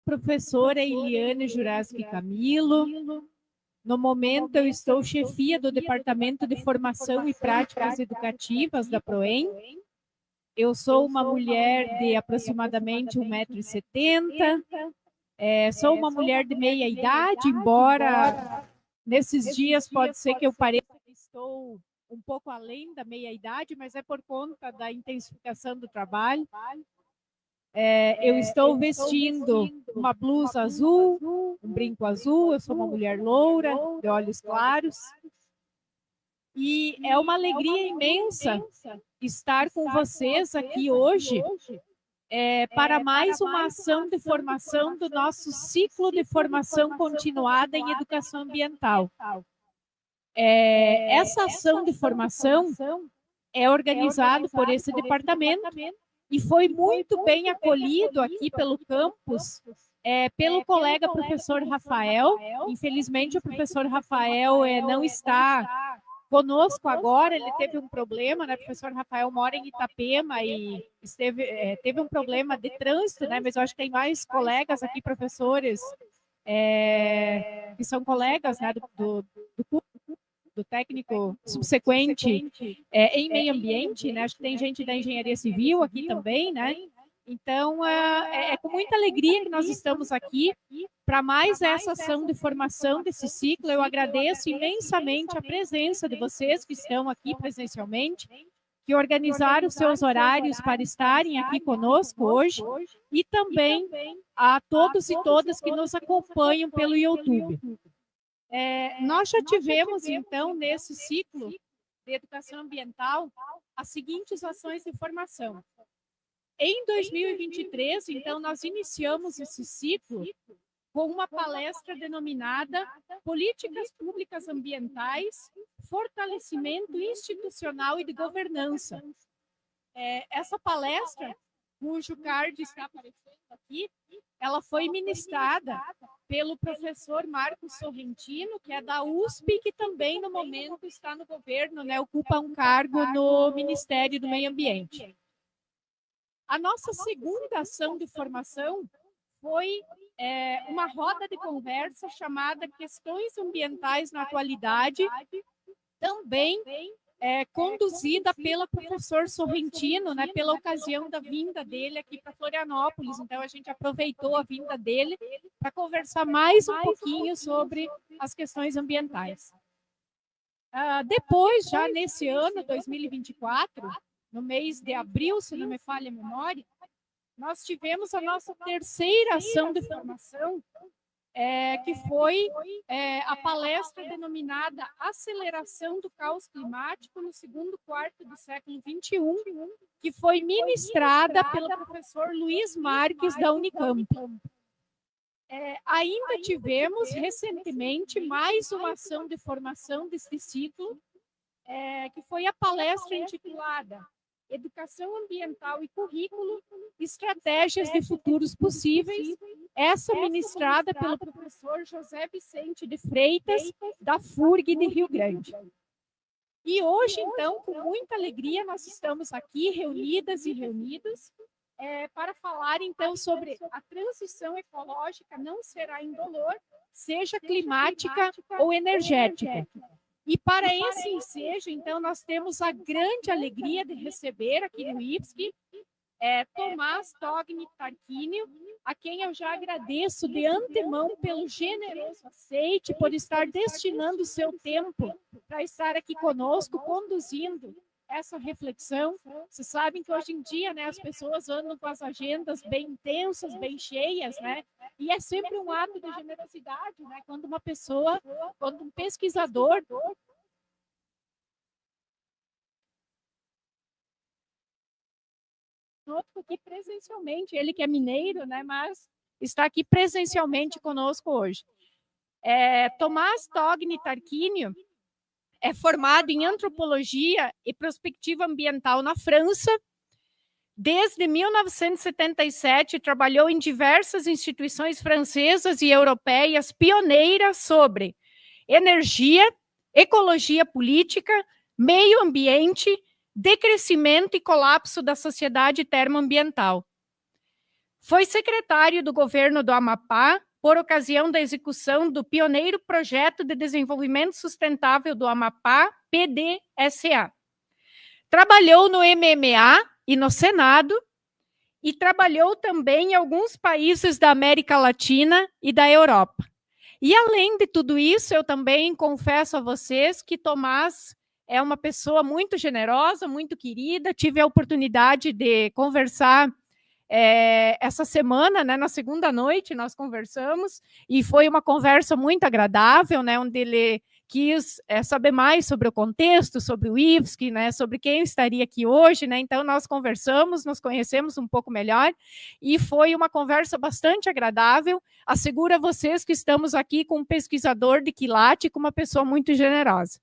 professora Eliane Juraski Camilo. No momento, eu estou chefia do Departamento de Formação e Práticas Educativas da PROEM. Eu sou uma mulher de aproximadamente 1,70 m. Sou uma mulher de meia idade, embora nesses dias pode ser que eu pareça que estou um pouco além da meia idade, mas é por conta da intensificação do trabalho. Eu estou vestindo uma blusa azul, um brinco azul, eu sou uma mulher loura, de olhos claros. E é uma alegria imensa estar com vocês aqui hoje para mais uma ação de formação do nosso ciclo de formação continuada em educação ambiental. Essa ação de formação é organizada por esse departamento e foi muito bem acolhido aqui pelo campus, pelo colega professor Rafael. Infelizmente, o professor Rafael não está conosco agora, ele teve um problema, né? O professor Rafael mora em Itapema e teve um problema de trânsito, né? Mas eu acho que tem mais colegas aqui, professores, que são colegas, né, do técnico subsequente em meio ambiente, né? Acho que tem gente da engenharia civil aqui também, né? Então, é com muita alegria que nós estamos aqui para mais essa ação de formação desse ciclo. Eu agradeço imensamente a presença de vocês que estão aqui presencialmente, que organizaram os seus horários para estarem aqui conosco hoje, e também a todos e todas que nos acompanham pelo YouTube. Nós já tivemos, então, nesse ciclo de educação ambiental, as seguintes ações de formação. Em 2023, então, nós iniciamos esse ciclo com uma palestra denominada Políticas Públicas Ambientais, Fortalecimento Institucional e de Governança. Essa palestra, cujo card está aparecendo aqui, ela foi ministrada pelo professor Marcos Sorrentino, que é da USP, que também, no momento, está no governo, né, ocupa um cargo no Ministério do Meio Ambiente. A nossa segunda ação de formação foi uma roda de conversa chamada Questões Ambientais na Atualidade, também conduzida pelo professor Sorrentino, né, pela ocasião da vinda dele aqui para Florianópolis. Então, a gente aproveitou a vinda dele para conversar mais um pouquinho sobre as questões ambientais. Depois, já nesse ano, 2024, no mês de abril, se não me falha a memória, nós tivemos a nossa terceira ação de formação, que foi a palestra denominada Aceleração do Caos Climático no segundo quarto do século XXI, que foi ministrada pelo professor Luiz Marques, da Unicamp. Ainda tivemos, recentemente, mais uma ação de formação desse ciclo, que foi a palestra intitulada Educação Ambiental e Currículo, Estratégias de Futuros Possíveis, essa ministrada pelo professor José Vicente de Freitas, da FURG de Rio Grande. E hoje, então, com muita alegria, nós estamos aqui reunidas e reunidos para falar, então, sobre a transição ecológica não será indolor, seja climática ou energética. E para esse ensejo, então, nós temos a grande alegria de receber aqui no IFSC Tomás Togni Tarquínio, a quem eu já agradeço de antemão pelo generoso aceite, por estar destinando o seu tempo para estar aqui conosco, conduzindo essa reflexão. Vocês sabem que hoje em dia, né, as pessoas andam com as agendas bem intensas, bem cheias, né? E é sempre um ato de generosidade, né? Quando uma pessoa, quando um pesquisador aqui presencialmente, ele que é mineiro, né, mas está aqui presencialmente conosco hoje. Tomás Togni Tarquínio é formado em Antropologia e Prospectiva Ambiental na França. Desde 1977, trabalhou em diversas instituições francesas e europeias pioneiras sobre energia, ecologia política, meio ambiente, decrescimento e colapso da sociedade termoambiental. Foi secretário do governo do Amapá por ocasião da execução do pioneiro Projeto de Desenvolvimento Sustentável do Amapá, PDSA. Trabalhou no MMA e no Senado, e trabalhou também em alguns países da América Latina e da Europa. E, além de tudo isso, eu também confesso a vocês que Tomás é uma pessoa muito generosa, muito querida. Tive a oportunidade de conversar essa semana, né, na segunda noite, nós conversamos, e foi uma conversa muito agradável, né, onde ele quis saber mais sobre o contexto, sobre o IFSC, né, sobre quem estaria aqui hoje, né, então nós conversamos, nos conhecemos um pouco melhor, e foi uma conversa bastante agradável. Asseguro a vocês que estamos aqui com um pesquisador de quilate, com uma pessoa muito generosa.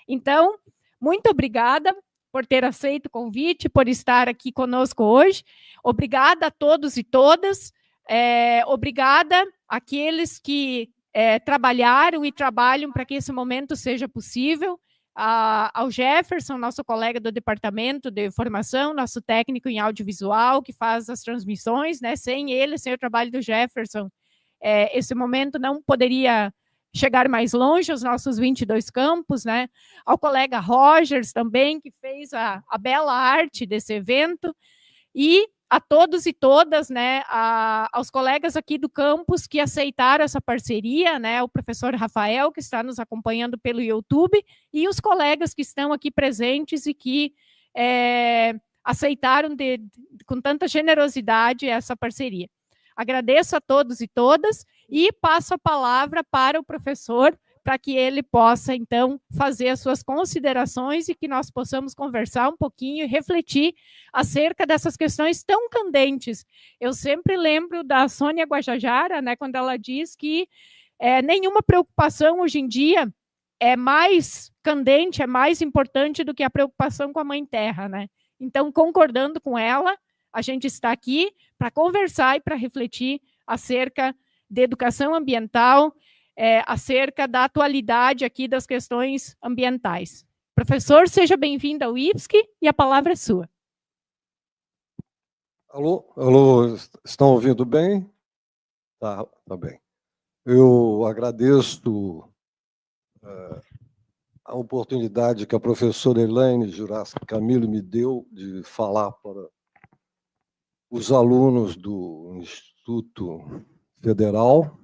Então, muito obrigada por ter aceito o convite, por estar aqui conosco hoje. Obrigada a todos e todas. Obrigada àqueles que trabalharam e trabalham para que esse momento seja possível. Ao Jefferson, nosso colega do Departamento de Formação, nosso técnico em audiovisual, que faz as transmissões, né? Sem ele, sem o trabalho do Jefferson, esse momento não poderia chegar mais longe, os nossos 22 campos, né? Ao colega Rogers também, que fez a bela arte desse evento, e a todos e todas, né, aos colegas aqui do campus que aceitaram essa parceria, né, o professor Rafael, que está nos acompanhando pelo YouTube, e os colegas que estão aqui presentes e que aceitaram com tanta generosidade essa parceria. Agradeço a todos e todas e passo a palavra para o professor, para que ele possa, então, fazer as suas considerações e que nós possamos conversar um pouquinho e refletir acerca dessas questões tão candentes. Eu sempre lembro da Sônia Guajajara, né, quando ela diz que nenhuma preocupação hoje em dia é mais candente, é mais importante do que a preocupação com a Mãe Terra, né? Então, concordando com ela, a gente está aqui para conversar e para refletir acerca de educação ambiental, acerca da atualidade aqui das questões ambientais. Professor, seja bem-vindo ao IFSC e a palavra é sua. Alô, estão ouvindo bem? Tá bem. Eu agradeço a oportunidade que a professora Elaine Jurassic Camilo me deu de falar para os alunos do Instituto Federal,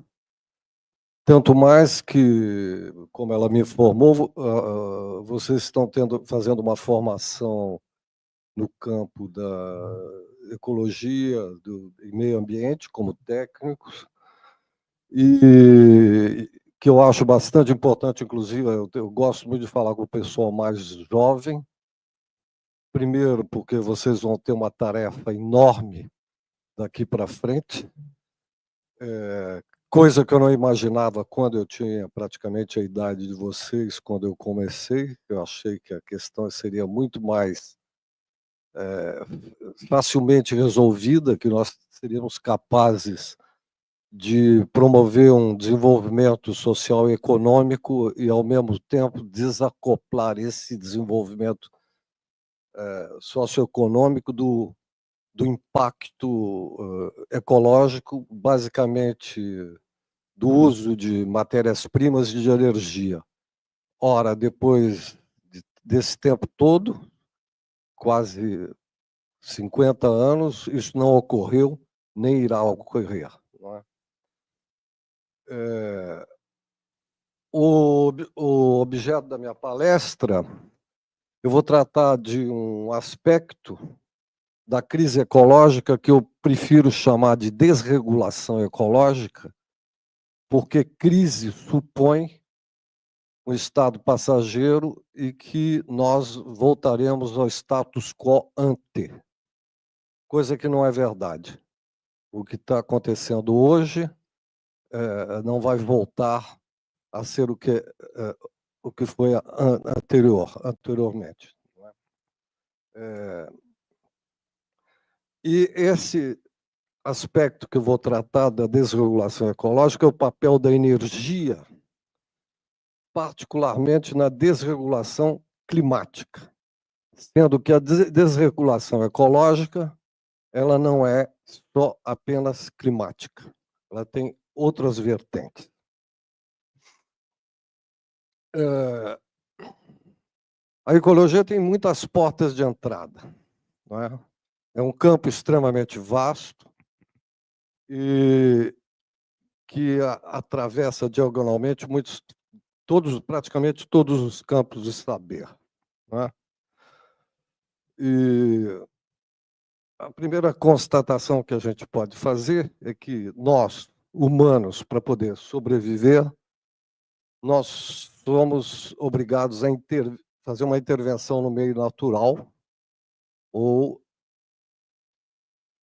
tanto mais que, como ela me informou, vocês estão fazendo uma formação no campo da ecologia e meio ambiente, como técnicos, e que eu acho bastante importante, inclusive, eu gosto muito de falar com o pessoal mais jovem, primeiro porque vocês vão ter uma tarefa enorme daqui para frente, coisa que eu não imaginava quando eu tinha praticamente a idade de vocês, quando eu comecei. Eu achei que a questão seria muito mais facilmente resolvida, que nós seríamos capazes de promover um desenvolvimento social e econômico e, ao mesmo tempo, desacoplar esse desenvolvimento socioeconômico do impacto ecológico, basicamente do uso de matérias-primas e de energia. Ora, depois desse tempo todo, quase 50 anos, isso não ocorreu, nem irá ocorrer. Não é? O objeto da minha palestra, eu vou tratar de um aspecto da crise ecológica que eu prefiro chamar de desregulação ecológica, porque crise supõe um estado passageiro e que nós voltaremos ao status quo ante, coisa que não é verdade. O que está acontecendo hoje não vai voltar a ser o que foi anteriormente. E esse aspecto que eu vou tratar da desregulação ecológica é o papel da energia, particularmente na desregulação climática, sendo que a desregulação ecológica ela não é só apenas climática. Ela tem outras vertentes. A ecologia tem muitas portas de entrada, não é? É um campo extremamente vasto e que atravessa diagonalmente praticamente todos os campos de saber, não é? E a primeira constatação que a gente pode fazer é que nós, humanos, para poder sobreviver, nós somos obrigados a fazer uma intervenção no meio natural ou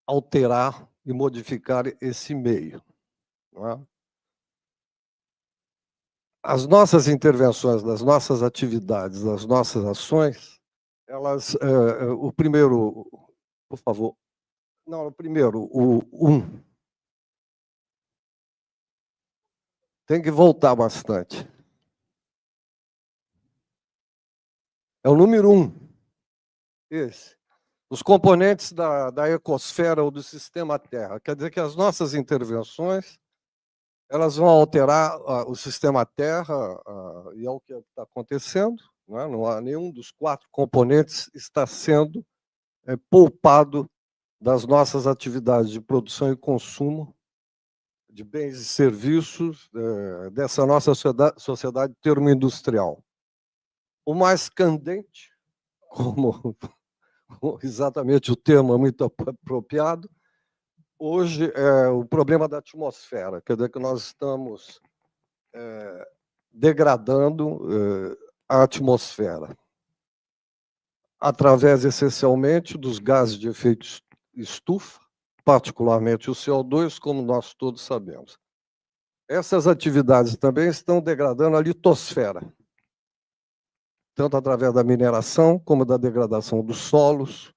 alterar e modificar esse meio, não é? As nossas intervenções, das nossas atividades, das nossas ações, elas, o primeiro, por favor, não, o primeiro, o 1, tem que voltar bastante. É o número 1, esse. Os componentes da ecosfera ou do sistema Terra. Quer dizer que as nossas intervenções elas vão alterar o sistema Terra, e é o que está acontecendo. Não há nenhum dos 4 componentes está sendo poupado das nossas atividades de produção e consumo de bens e serviços dessa nossa sociedade termoindustrial. O mais candente, como exatamente o termo é muito apropriado, hoje é o problema da atmosfera, quer dizer que nós estamos degradando a atmosfera através, essencialmente, dos gases de efeito estufa, particularmente o CO2, como nós todos sabemos. Essas atividades também estão degradando a litosfera, tanto através da mineração, como da degradação dos solos,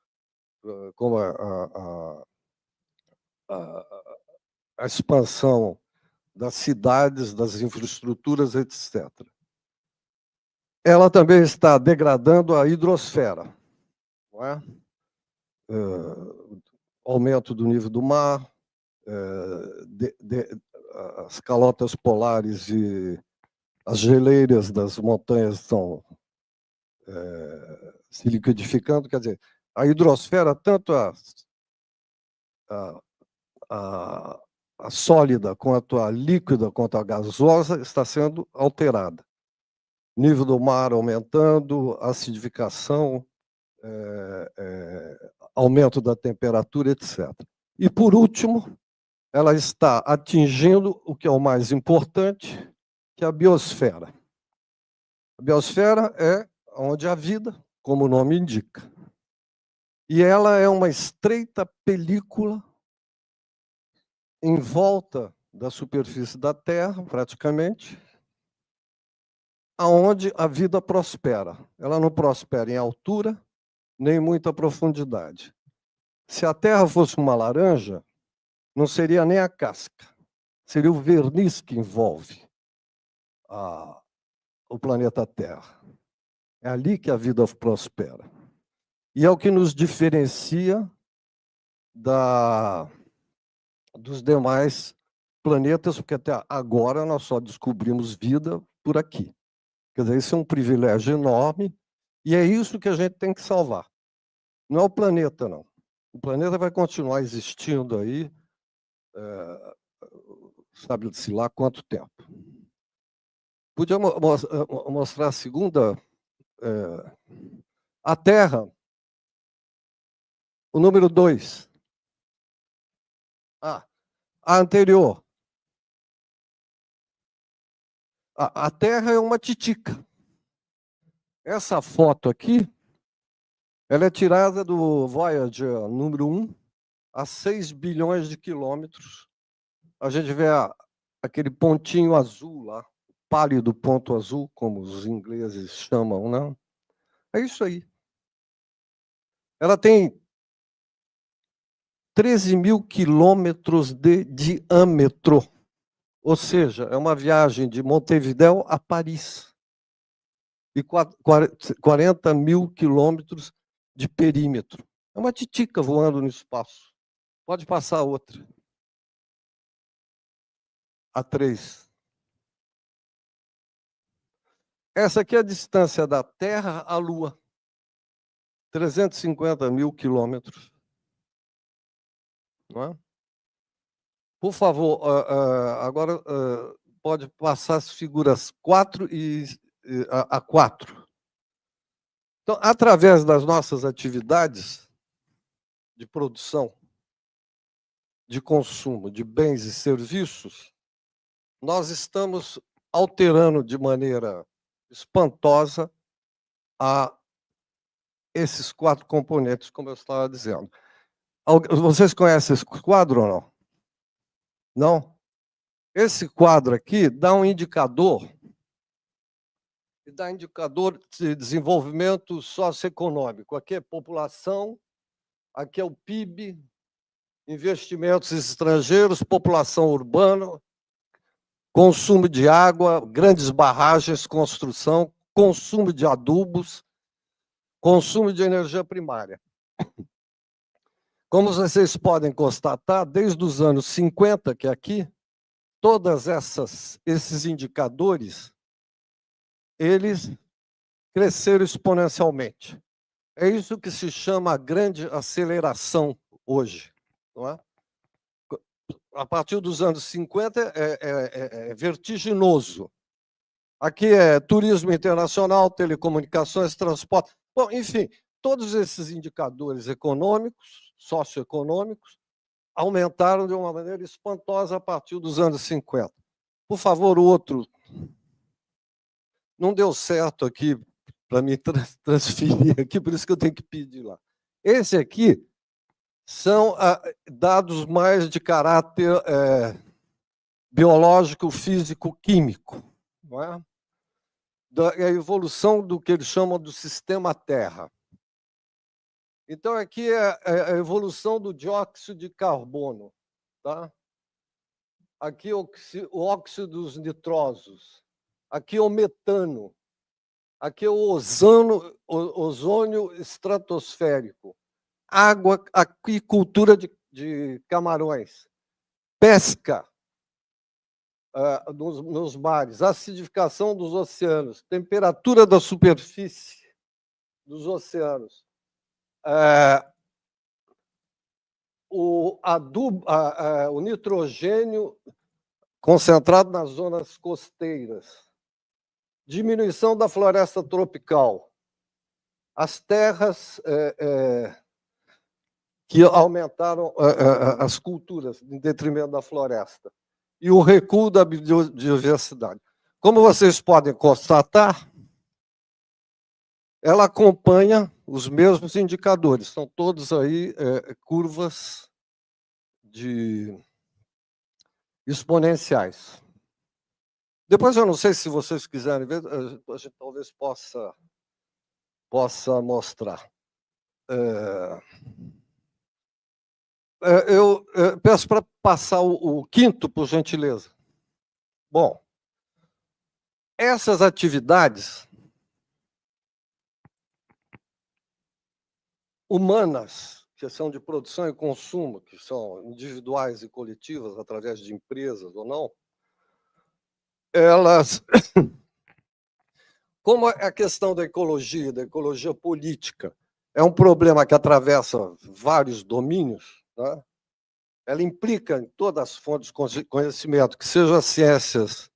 como a expansão das cidades, das infraestruturas, etc. Ela também está degradando a hidrosfera, não é? Aumento do nível do mar, as calotas polares e as geleiras das montanhas estão se liquidificando, quer dizer, a hidrosfera, tanto a sólida quanto a líquida, quanto a gasosa, está sendo alterada. Nível do mar aumentando, acidificação, aumento da temperatura, etc. E, por último, ela está atingindo o que é o mais importante, que é a biosfera. A biosfera é onde há vida, como o nome indica. E ela é uma estreita película em volta da superfície da Terra, praticamente, aonde a vida prospera. Ela não prospera em altura, nem muita profundidade. Se a Terra fosse uma laranja, não seria nem a casca, seria o verniz que envolve o planeta Terra. É ali que a vida prospera. E é o que nos diferencia dos demais planetas, porque até agora nós só descobrimos vida por aqui. Quer dizer, isso é um privilégio enorme, e é isso que a gente tem que salvar. Não é o planeta, não. O planeta vai continuar existindo aí, sabe-se lá quanto tempo. Podia mostrar a segunda. A Terra, o número 2. A anterior. A Terra é uma titica. Essa foto aqui, ela é tirada do Voyager número 1, a 6 bilhões de quilômetros. A gente vê aquele pontinho azul lá, pálido ponto azul, como os ingleses chamam, né? É isso aí. Ela tem 13 mil quilômetros de diâmetro, ou seja, é uma viagem de Montevidéu a Paris, e 40 mil quilômetros de perímetro. É uma titica voando no espaço. Pode passar a outra. A 3. Essa aqui é a distância da Terra à Lua. 350 mil quilômetros. Não é? Por favor, agora pode passar as figuras 4 e a 4. Então, através das nossas atividades de produção, de consumo de bens e serviços, nós estamos alterando de maneira espantosa esses 4 componentes, como eu estava dizendo. Vocês conhecem esse quadro ou não? Não? Esse quadro aqui dá um indicador, de desenvolvimento socioeconômico. Aqui é população, aqui é o PIB, investimentos estrangeiros, população urbana, consumo de água, grandes barragens, construção, consumo de adubos, consumo de energia primária. Como vocês podem constatar, desde os anos 50, que é aqui, todos esses indicadores, eles cresceram exponencialmente. É isso que se chama a grande aceleração hoje. Não é? A partir dos anos 50 é vertiginoso. Aqui é turismo internacional, telecomunicações, transporte. Bom, enfim, todos esses indicadores econômicos, socioeconômicos, aumentaram de uma maneira espantosa a partir dos anos 50. Por favor, o outro. Não deu certo aqui para me transferir aqui, por isso que eu tenho que pedir lá. Esse aqui são dados mais de caráter biológico, físico, químico. Não é? Da evolução do que eles chamam do sistema Terra. Então, aqui é a evolução do dióxido de carbono. Tá? Aqui o óxido dos nitrosos. Aqui o metano. Aqui o ozônio estratosférico. Água, aquicultura de camarões. Pesca nos mares. Acidificação dos oceanos. Temperatura da superfície dos oceanos. O nitrogênio concentrado nas zonas costeiras, diminuição da floresta tropical, as terras que aumentaram as culturas em detrimento da floresta, e o recuo da biodiversidade. Como vocês podem constatar, ela acompanha os mesmos indicadores, são todos aí curvas exponenciais. Depois, eu não sei se vocês quiserem ver, a gente talvez possa mostrar. Eu peço para passar o quinto, por gentileza. Bom, essas atividades humanas, que são de produção e consumo, que são individuais e coletivas, através de empresas ou não, elas, como a questão da ecologia política, é um problema que atravessa vários domínios, né? Ela implica em todas as fontes de conhecimento, que sejam as ciências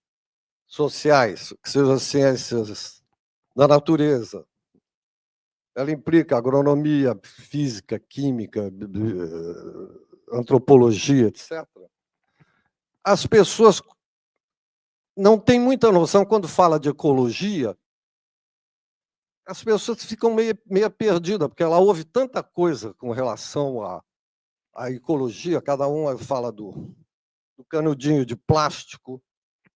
sociais, que sejam as ciências da natureza. Ela implica agronomia, física, química, antropologia, etc. As pessoas não têm muita noção, quando fala de ecologia, as pessoas ficam meio perdidas, porque ela ouve tanta coisa com relação à ecologia, cada um fala do canudinho de plástico,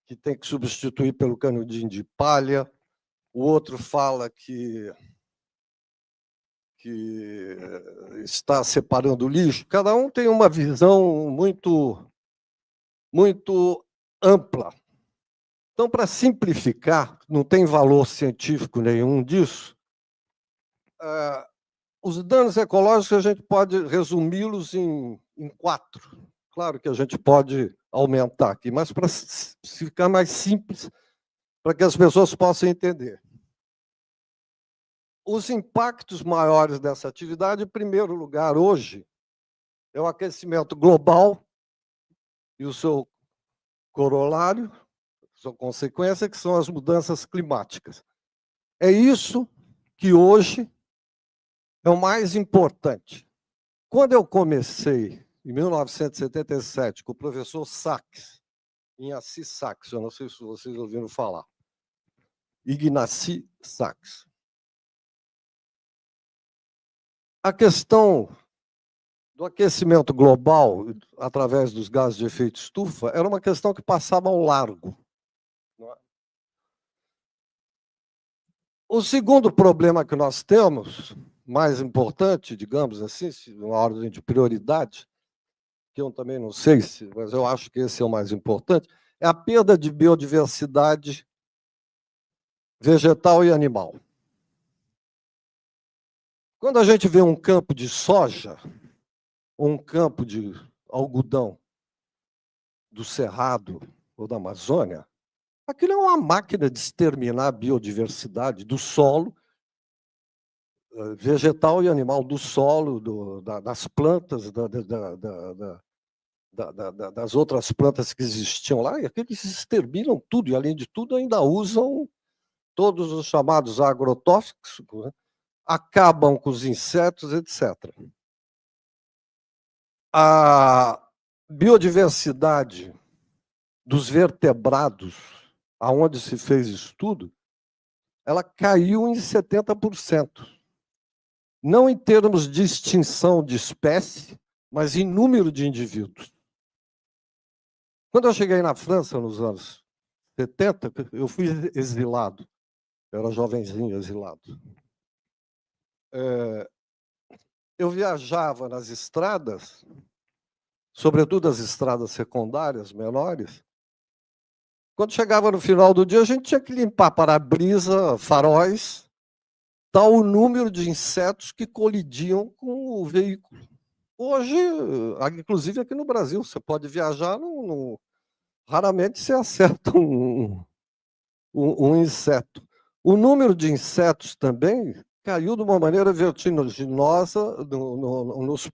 que tem que substituir pelo canudinho de palha, o outro fala que está separando o lixo. Cada um tem uma visão muito ampla. Então, para simplificar, não tem valor científico nenhum disso, Os danos ecológicos a gente pode resumi-los em 4. Claro que a gente pode aumentar aqui, mas para ficar mais simples, para que as pessoas possam entender. Os impactos maiores dessa atividade, em primeiro lugar, hoje, é o aquecimento global e o seu corolário, sua consequência, que são as mudanças climáticas. É isso que hoje é o mais importante. Quando eu comecei, em 1977, com o professor Sachs, em Assis Sachs, eu não sei se vocês ouviram falar, Ignacy Sachs. A questão do aquecimento global, através dos gases de efeito estufa, era uma questão que passava ao largo. O segundo problema que nós temos, mais importante, digamos assim, uma ordem de prioridade, que eu também não sei, mas eu acho que esse é o mais importante, é a perda de biodiversidade vegetal e animal. Quando a gente vê um campo de soja, ou um campo de algodão do Cerrado ou da Amazônia, aquilo é uma máquina de exterminar a biodiversidade do solo, vegetal e animal, do solo, das plantas, das outras plantas que existiam lá, e aqueles exterminam tudo, e, além de tudo, ainda usam todos os chamados agrotóxicos, né? Acabam com os insetos, etc. A biodiversidade dos vertebrados, aonde se fez estudo, ela caiu em 70%. Não em termos de extinção de espécie, mas em número de indivíduos. Quando eu cheguei na França, nos anos 70, eu fui exilado. Eu era jovenzinho exilado. Eu viajava nas estradas, sobretudo as estradas secundárias, menores. Quando chegava no final do dia, a gente tinha que limpar para-brisa, faróis, tal o número de insetos que colidiam com o veículo. Hoje, inclusive aqui no Brasil, você pode viajar, raramente você acerta um inseto. O número de insetos também caiu de uma maneira vertiginosa nos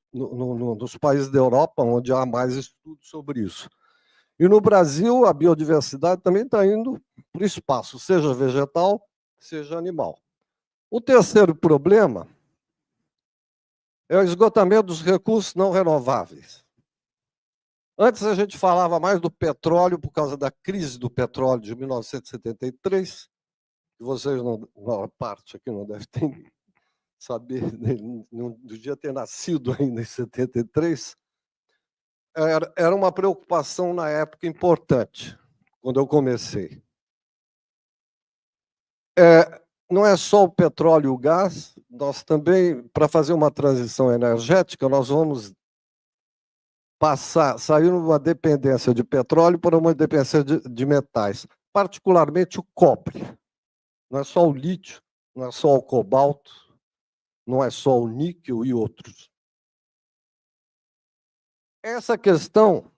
países da Europa, onde há mais estudos sobre isso. E no Brasil, a biodiversidade também está indo para o espaço, seja vegetal, seja animal. O terceiro problema é o esgotamento dos recursos não renováveis. Antes a gente falava mais do petróleo por causa da crise do petróleo de 1973, que vocês, na parte aqui, não devem ter saber, não devia ter nascido ainda em 73. Era uma preocupação na época importante, quando eu comecei. Não é só o petróleo e o gás, nós também, para fazer uma transição energética, nós vamos sair de uma dependência de petróleo para uma dependência de metais, particularmente o cobre. Não é só o lítio, não é só o cobalto, não é só o níquel e outros. Essa questão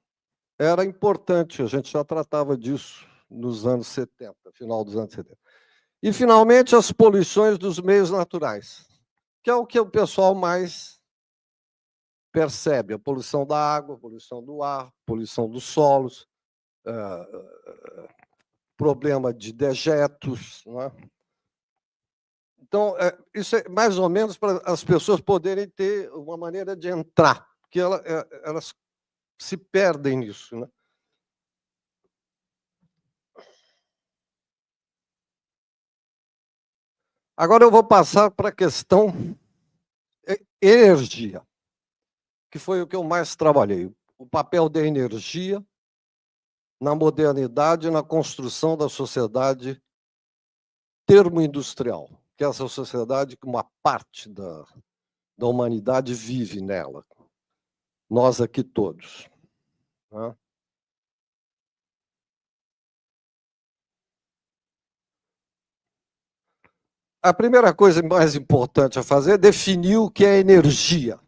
era importante, a gente já tratava disso nos anos 70, final dos anos 70. E, finalmente, as poluições dos meios naturais, que é o que o pessoal mais percebe, a poluição da água, a poluição do ar, a poluição dos solos, problema de dejetos. Não é? Então, isso é mais ou menos para as pessoas poderem ter uma maneira de entrar, porque elas se perdem nisso. Né? Agora eu vou passar para a questão energia, que foi o que eu mais trabalhei. O papel da energia na modernidade e na construção da sociedade termoindustrial, que é essa sociedade que uma parte da humanidade vive nela. Nós aqui todos. Né? a primeira coisa mais importante a fazer é definir o que é energia.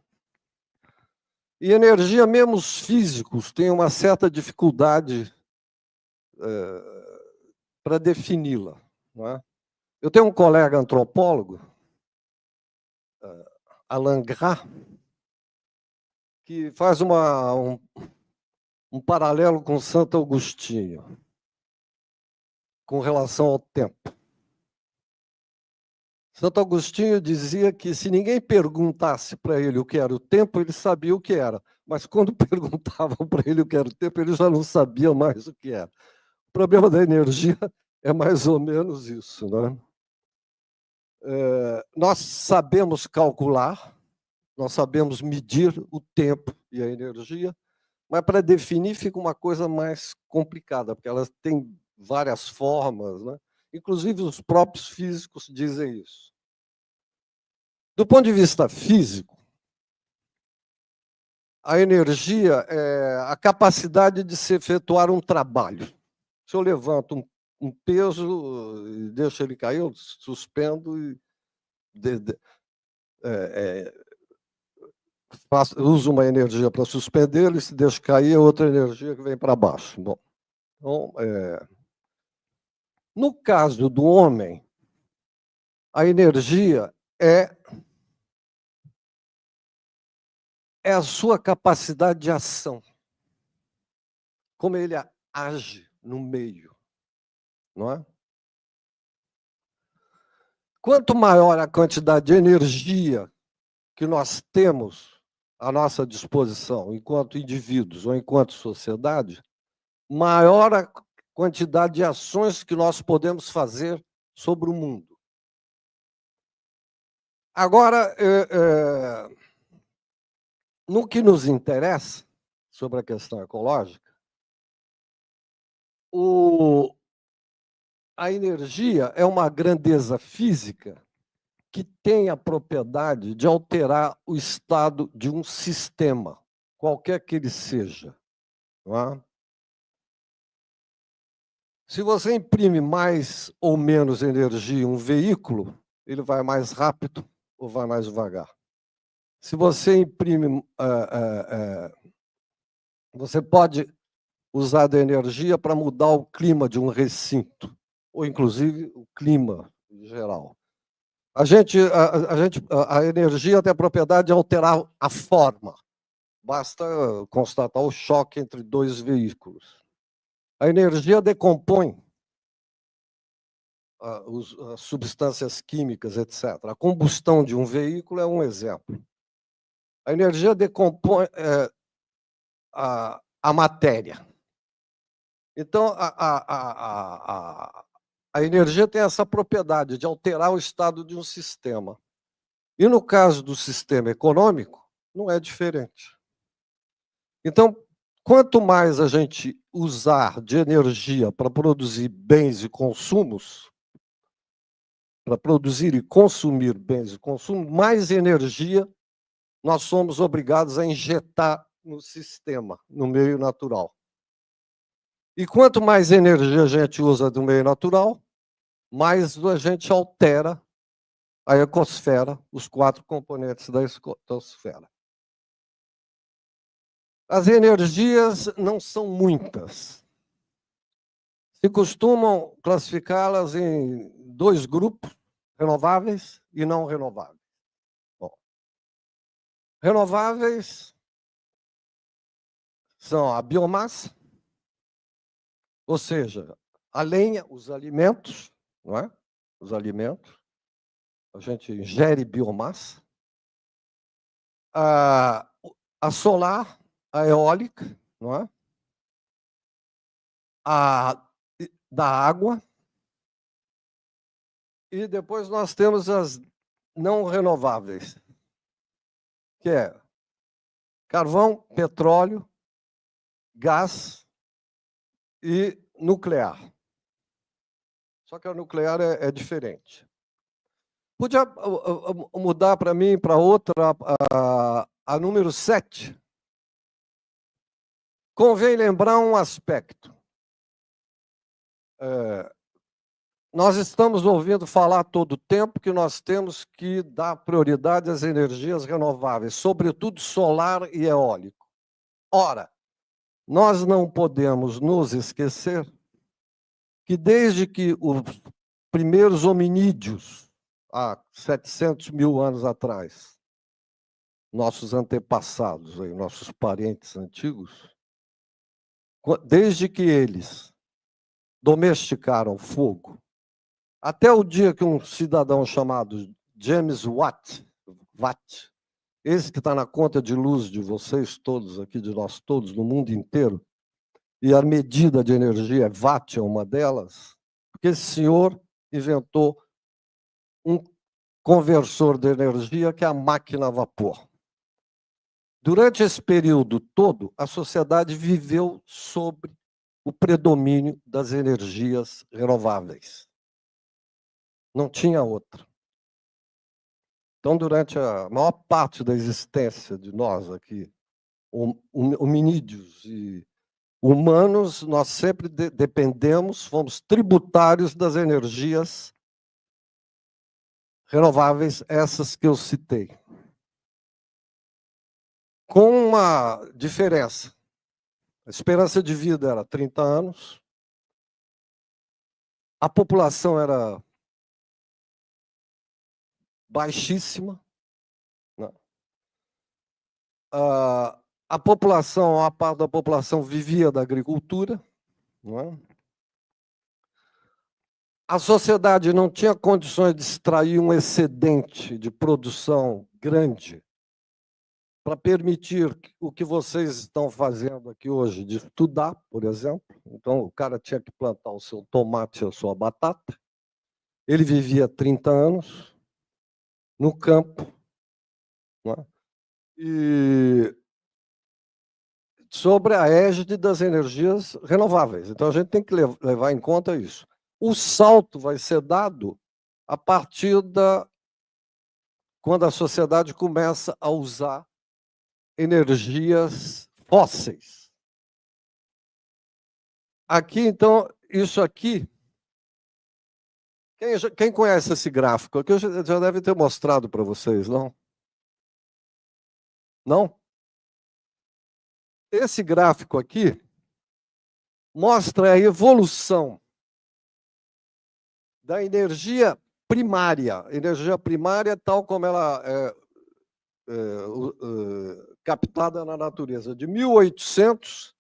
E energia, mesmo os físicos têm uma certa dificuldade para defini-la. Não é? Eu tenho um colega antropólogo, Alain Gras, que faz um paralelo com Santo Agostinho, com relação ao tempo. Santo Agostinho dizia que se ninguém perguntasse para ele o que era o tempo, ele sabia o que era. Mas quando perguntavam para ele o que era o tempo, ele já não sabia mais o que era. O problema da energia é mais ou menos isso, né? Nós sabemos calcular, nós sabemos medir o tempo e a energia, mas para definir fica uma coisa mais complicada, porque elas têm várias formas, né? Inclusive os próprios físicos dizem isso. Do ponto de vista físico, a energia é a capacidade de se efetuar um trabalho. Se eu levanto um peso e deixo ele cair, eu suspendo e uso uma energia para suspender ele, se deixo cair, é outra energia que vem para baixo. Bom, então, no caso do homem, a energia é a sua capacidade de ação, como ele age no meio, não é? Quanto maior a quantidade de energia que nós temos à nossa disposição, enquanto indivíduos ou enquanto sociedade, maior a quantidade de ações que nós podemos fazer sobre o mundo. Agora, no que nos interessa, sobre a questão ecológica, a energia é uma grandeza física que tem a propriedade de alterar o estado de um sistema, qualquer que ele seja. Não é? Se você imprime mais ou menos energia em um veículo, ele vai mais rápido ou vai mais devagar. Se você imprime... você pode usar da energia para mudar o clima de um recinto, ou inclusive o clima em geral. A energia tem a propriedade de alterar a forma. Basta constatar o choque entre dois veículos. A energia decompõe as substâncias químicas, etc. A combustão de um veículo é um exemplo. A energia decompõe a matéria. Então, a energia tem essa propriedade de alterar o estado de um sistema. E no caso do sistema econômico, não é diferente. Então, quanto mais a gente usar de energia para produzir bens e consumos, para produzir e consumir bens e consumos, mais energia nós somos obrigados a injetar no sistema, no meio natural. E quanto mais energia a gente usa do meio natural, mais a gente altera a ecosfera, os 4 componentes da ecosfera. As energias não são muitas. Se costumam classificá-las em 2 grupos, renováveis e não renováveis. Bom, renováveis são a biomassa, ou seja, a lenha, os alimentos, não é? Os alimentos. A gente ingere biomassa. A solar, a eólica, não é? Da água. E depois nós temos as não renováveis, que é carvão, petróleo, gás e nuclear. Só que a nuclear é diferente. Podia mudar para mim, para outra, a número 7. Convém lembrar um aspecto. nós estamos ouvindo falar todo o tempo que nós temos que dar prioridade às energias renováveis, sobretudo solar e eólico. Ora, nós não podemos nos esquecer que desde que os primeiros hominídeos, há 700 mil anos atrás, nossos antepassados, nossos parentes antigos, desde que eles domesticaram o fogo, até o dia que um cidadão chamado James Watt, esse que está na conta de luz de vocês todos aqui, de nós todos, no mundo inteiro, e a medida de energia é watt, é uma delas, porque esse senhor inventou um conversor de energia que é a máquina a vapor. Durante esse período todo, a sociedade viveu sob o predomínio das energias renováveis. Não tinha outra. Então, durante a maior parte da existência de nós aqui, hominídeos e humanos, nós sempre dependemos, fomos tributários das energias renováveis, essas que eu citei. Com uma diferença. A esperança de vida era 30 anos, a população era baixíssima, né? A população, a parte da população vivia da agricultura, não é? A sociedade não tinha condições de extrair um excedente de produção grande para permitir o que vocês estão fazendo aqui hoje, de estudar, por exemplo. Então, o cara tinha que plantar o seu tomate, a sua batata. Ele vivia 30 anos no campo, não é? E sobre a égide das energias renováveis. Então, a gente tem que levar em conta isso. O salto vai ser dado a partir quando a sociedade começa a usar energias fósseis. Aqui, então, isso aqui... Quem conhece esse gráfico? Aqui eu já deve ter mostrado para vocês, não? Não? Esse gráfico aqui mostra a evolução da energia primária. Energia primária tal como ela é captada na natureza, de 1800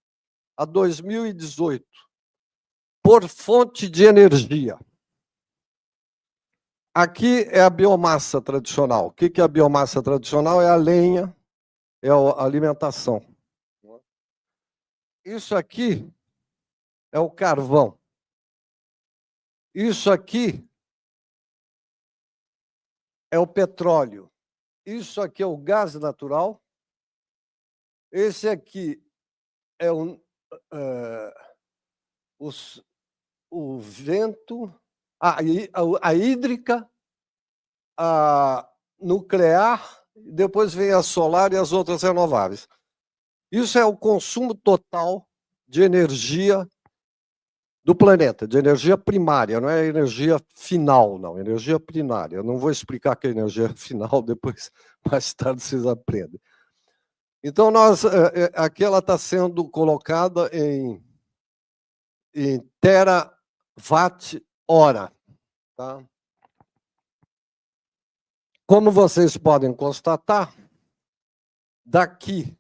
a 2018, por fonte de energia. Aqui é a biomassa tradicional. O que é a biomassa tradicional? É a lenha, é a alimentação. Isso aqui é o carvão. Isso aqui é o petróleo. Isso aqui é o gás natural. Esse aqui é o vento, a hídrica, a nuclear, depois vem a solar e as outras renováveis. Isso é o consumo total de energia do planeta, de energia primária, não é energia final, não, energia primária. Eu não vou explicar que é energia final, depois, mais tarde, vocês aprendem. Então, aqui ela está sendo colocada em terawatt-hora. Tá? Como vocês podem constatar, daqui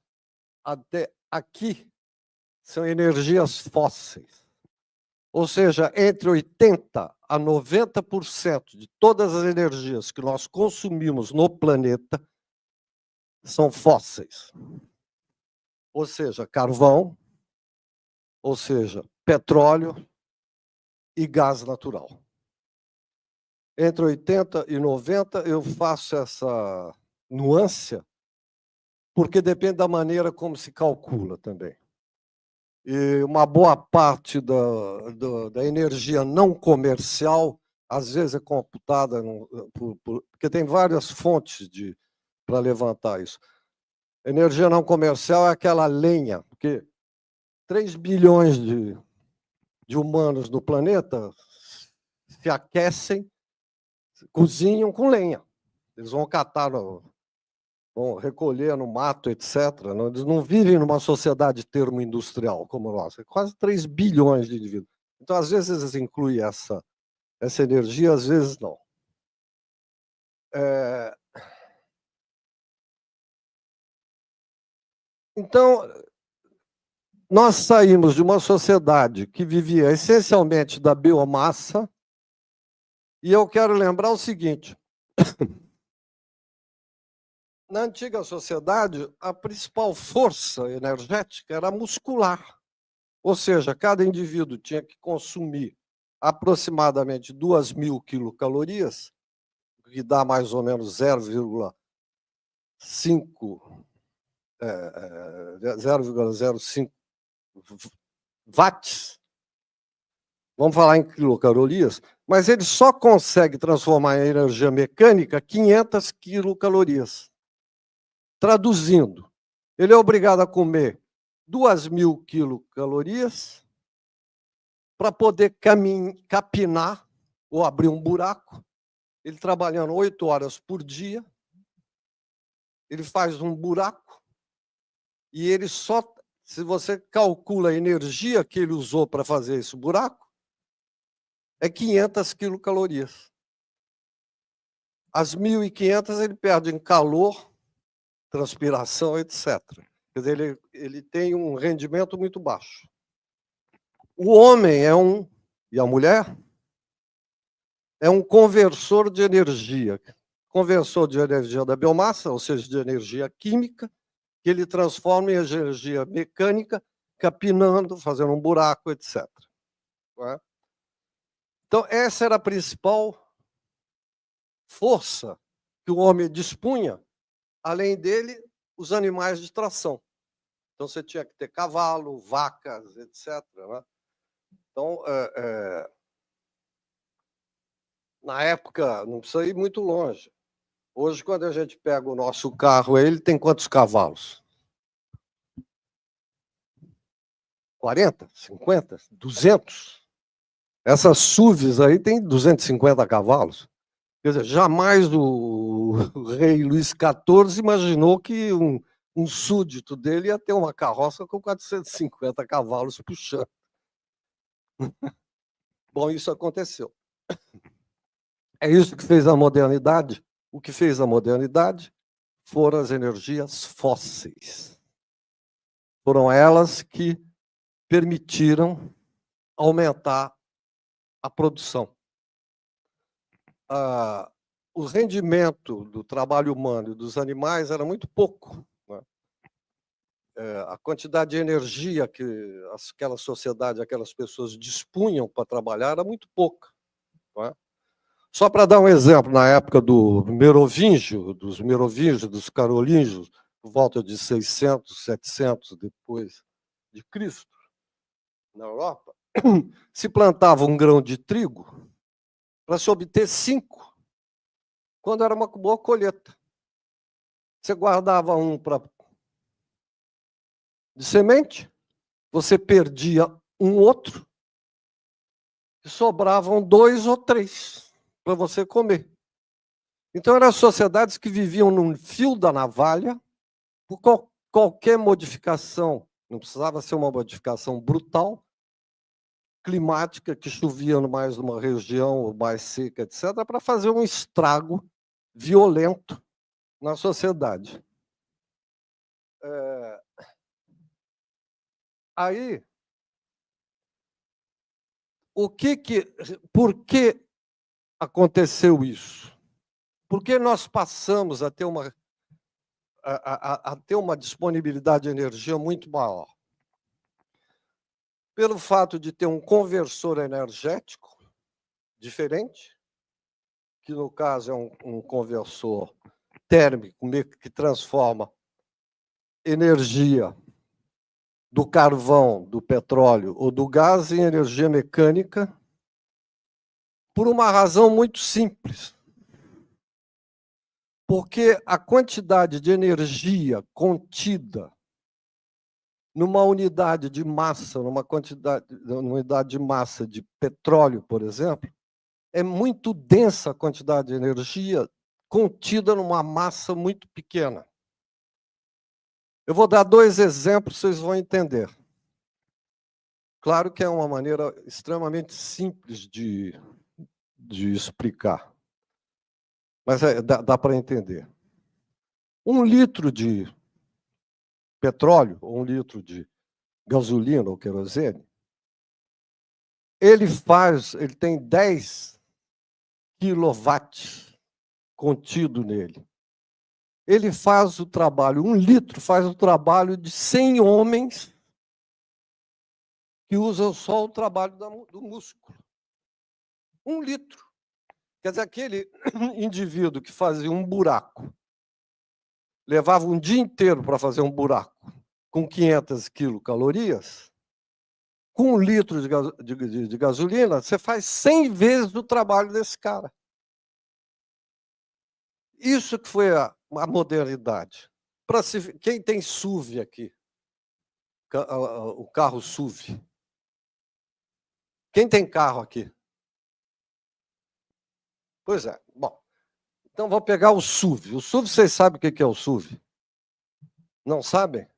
até aqui são energias fósseis. Ou seja, entre 80% a 90% de todas as energias que nós consumimos no planeta são fósseis. Ou seja, carvão, ou seja, petróleo e gás natural. Entre 80% e 90% eu faço essa nuance, porque depende da maneira como se calcula também. E uma boa parte da energia não comercial, às vezes é computada, porque tem várias fontes para levantar isso. Energia não comercial é aquela lenha, porque 3 bilhões de humanos no planeta, se que aquecem, cozinham com lenha. Eles vão catar, vão recolher no mato, etc. Eles não vivem numa sociedade termoindustrial como nós. É quase 3 bilhões de indivíduos. Então, às vezes, eles incluem essa energia, às vezes não. Então, nós saímos de uma sociedade que vivia essencialmente da biomassa, e eu quero lembrar o seguinte: na antiga sociedade, a principal força energética era muscular, ou seja, cada indivíduo tinha que consumir aproximadamente 2.000 quilocalorias, que dá mais ou menos 0,05 watts. Vamos falar em quilocalorias, mas ele só consegue transformar em energia mecânica 500 quilocalorias. Traduzindo, ele é obrigado a comer 2.000 quilocalorias para poder capinar ou abrir um buraco. Ele trabalhando 8 horas por dia, ele faz um buraco e ele só, se você calcula a energia que ele usou para fazer esse buraco, é 500 quilocalorias. As 1.500 ele perde em calor, transpiração, etc. Quer dizer, ele tem um rendimento muito baixo. O homem e a mulher é um conversor de energia. Conversor de energia da biomassa, ou seja, de energia química, que ele transforma em energia mecânica, capinando, fazendo um buraco, etc. Então, essa era a principal força que o homem dispunha. Além dele, os animais de tração. Então, você tinha que ter cavalo, vacas, etc. Então, na época, não precisa ir muito longe. Hoje, quando a gente pega o nosso carro, ele tem quantos cavalos? 40, 50, 200? Essas SUVs aí tem 250 cavalos. Quer dizer, jamais o rei Luís XIV imaginou que um súdito dele ia ter uma carroça com 450 cavalos puxando. Bom, isso aconteceu. É isso que fez a modernidade. O que fez a modernidade foram as energias fósseis. Foram elas que permitiram aumentar a produção. O rendimento do trabalho humano e dos animais era muito pouco. A quantidade de energia que aquela sociedade, aquelas pessoas dispunham para trabalhar era muito pouca. Só para dar um exemplo, na época dos merovingios, dos carolíngios, por volta de 600, 700 depois de Cristo, na Europa, se plantava um grão de trigo para se obter 5, quando era uma boa colheita. Você guardava um de semente, você perdia um outro, e sobravam 2 ou 3 para você comer. Então, eram sociedades que viviam no fio da navalha, por qualquer modificação, não precisava ser uma modificação brutal, climática, que chovia mais numa região mais seca, etc., para fazer um estrago violento na sociedade. Aí, por que aconteceu isso? Por que nós passamos a ter uma disponibilidade de energia muito maior? Pelo fato de ter um conversor energético diferente, que no caso é um conversor térmico que transforma energia do carvão, do petróleo ou do gás em energia mecânica, por uma razão muito simples. Porque a quantidade de energia contida numa unidade de massa, numa unidade de massa de petróleo, por exemplo, é muito densa a quantidade de energia contida numa massa muito pequena. Eu vou dar 2 exemplos, vocês vão entender. Claro que é uma maneira extremamente simples de explicar, mas dá para entender. 1 litro de petróleo, ou 1 litro de gasolina ou querosene, ele tem 10 quilowatts contido nele. Ele faz o trabalho, 1 litro faz o trabalho de 100 homens que usam só o trabalho do músculo. 1 litro. Quer dizer, aquele indivíduo que fazia um buraco, levava um dia inteiro para fazer um buraco com 500 quilocalorias, com 1 litro de gasolina, você faz 100 vezes o trabalho desse cara. Isso que foi a modernidade. Quem tem SUV aqui? O carro SUV. Quem tem carro aqui? Pois é. Bom, então vou pegar o SUV. O SUV, vocês sabem o que é o SUV? Não sabem?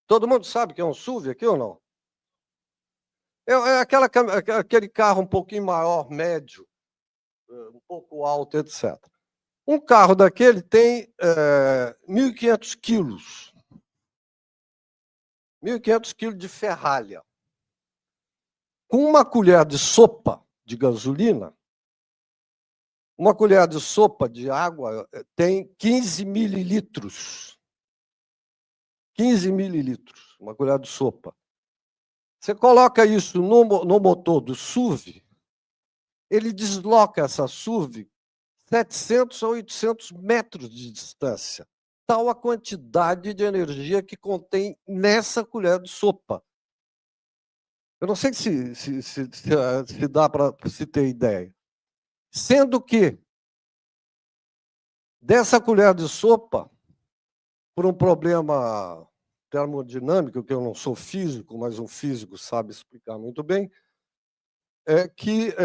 Todo mundo sabe o que é um SUV aqui ou não? É aquele carro um pouquinho maior, médio, um pouco alto, etc. Um carro daquele tem 1.500 quilos. 1.500 quilos de ferralha. Com uma colher de sopa de gasolina, uma colher de sopa de água tem 15 mililitros. 15 mililitros, uma colher de sopa. Você coloca isso no motor do SUV, ele desloca essa SUV 700 a 800 metros de distância. Tal a quantidade de energia que contém nessa colher de sopa. Eu não sei se dá para se ter ideia. Sendo que, dessa colher de sopa, por um problema termodinâmico, que eu não sou físico, mas um físico sabe explicar muito bem, é que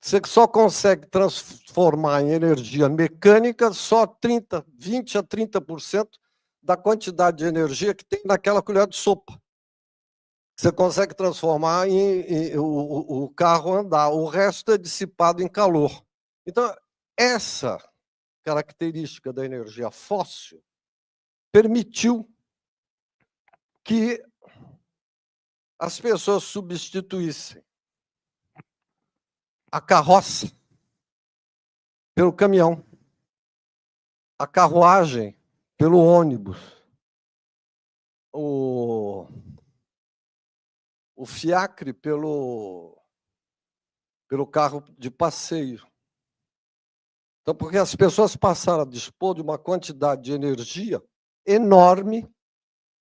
você só consegue transformar em energia mecânica só 20 a 30% da quantidade de energia que tem naquela colher de sopa. Você consegue transformar o carro andar. O resto é dissipado em calor. Então, essa característica da energia fóssil permitiu que as pessoas substituíssem a carroça pelo caminhão, a carruagem pelo ônibus, o fiacre pelo carro de passeio. Então, porque as pessoas passaram a dispor de uma quantidade de energia enorme,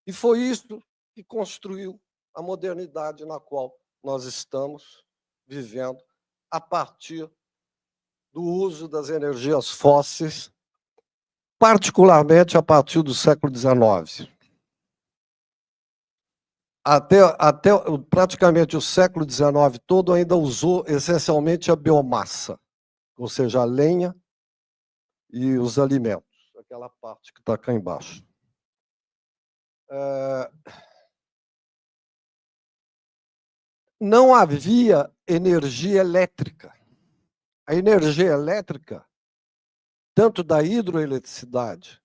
e foi isso que construiu a modernidade na qual nós estamos vivendo a partir do uso das energias fósseis, particularmente a partir do século XIX. Até praticamente o século XIX todo ainda usou essencialmente a biomassa, ou seja, a lenha e os alimentos, aquela parte que está cá embaixo. Não havia energia elétrica. A energia elétrica, tanto da hidroeletricidade,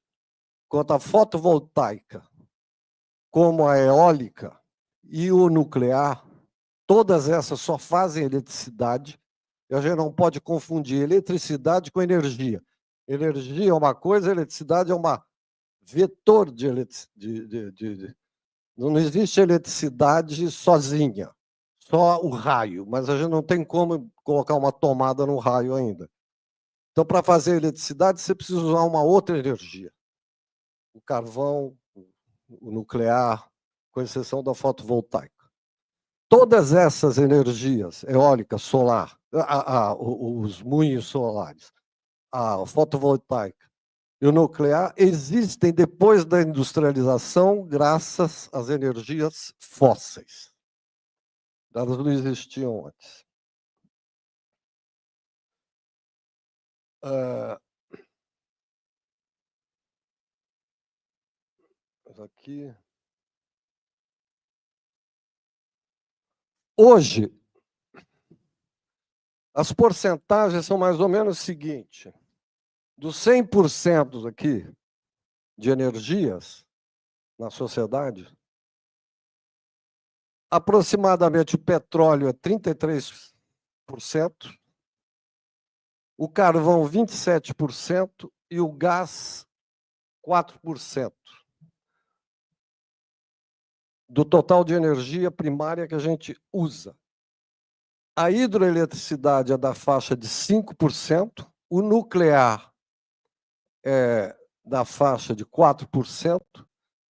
quanto a fotovoltaica, como a eólica e o nuclear, todas essas só fazem eletricidade, e a gente não pode confundir eletricidade com energia. Energia é uma coisa, eletricidade é uma vetor de eletricidade. Não existe eletricidade sozinha, só o raio, mas a gente não tem como colocar uma tomada no raio ainda. Então, para fazer eletricidade, você precisa usar uma outra energia. O carvão, o nuclear, com exceção da fotovoltaica. Todas essas energias, eólica, solar, os moinhos solares, a fotovoltaica e o nuclear, existem depois da industrialização graças às energias fósseis. Elas não existiam antes. Aqui. Hoje, as porcentagens são mais ou menos o seguinte: dos 100% aqui de energias na sociedade, aproximadamente o petróleo é 33%, o carvão 27% e o gás 4% do total de energia primária que a gente usa. A hidroeletricidade é da faixa de 5%, o nuclear é da faixa de 4%,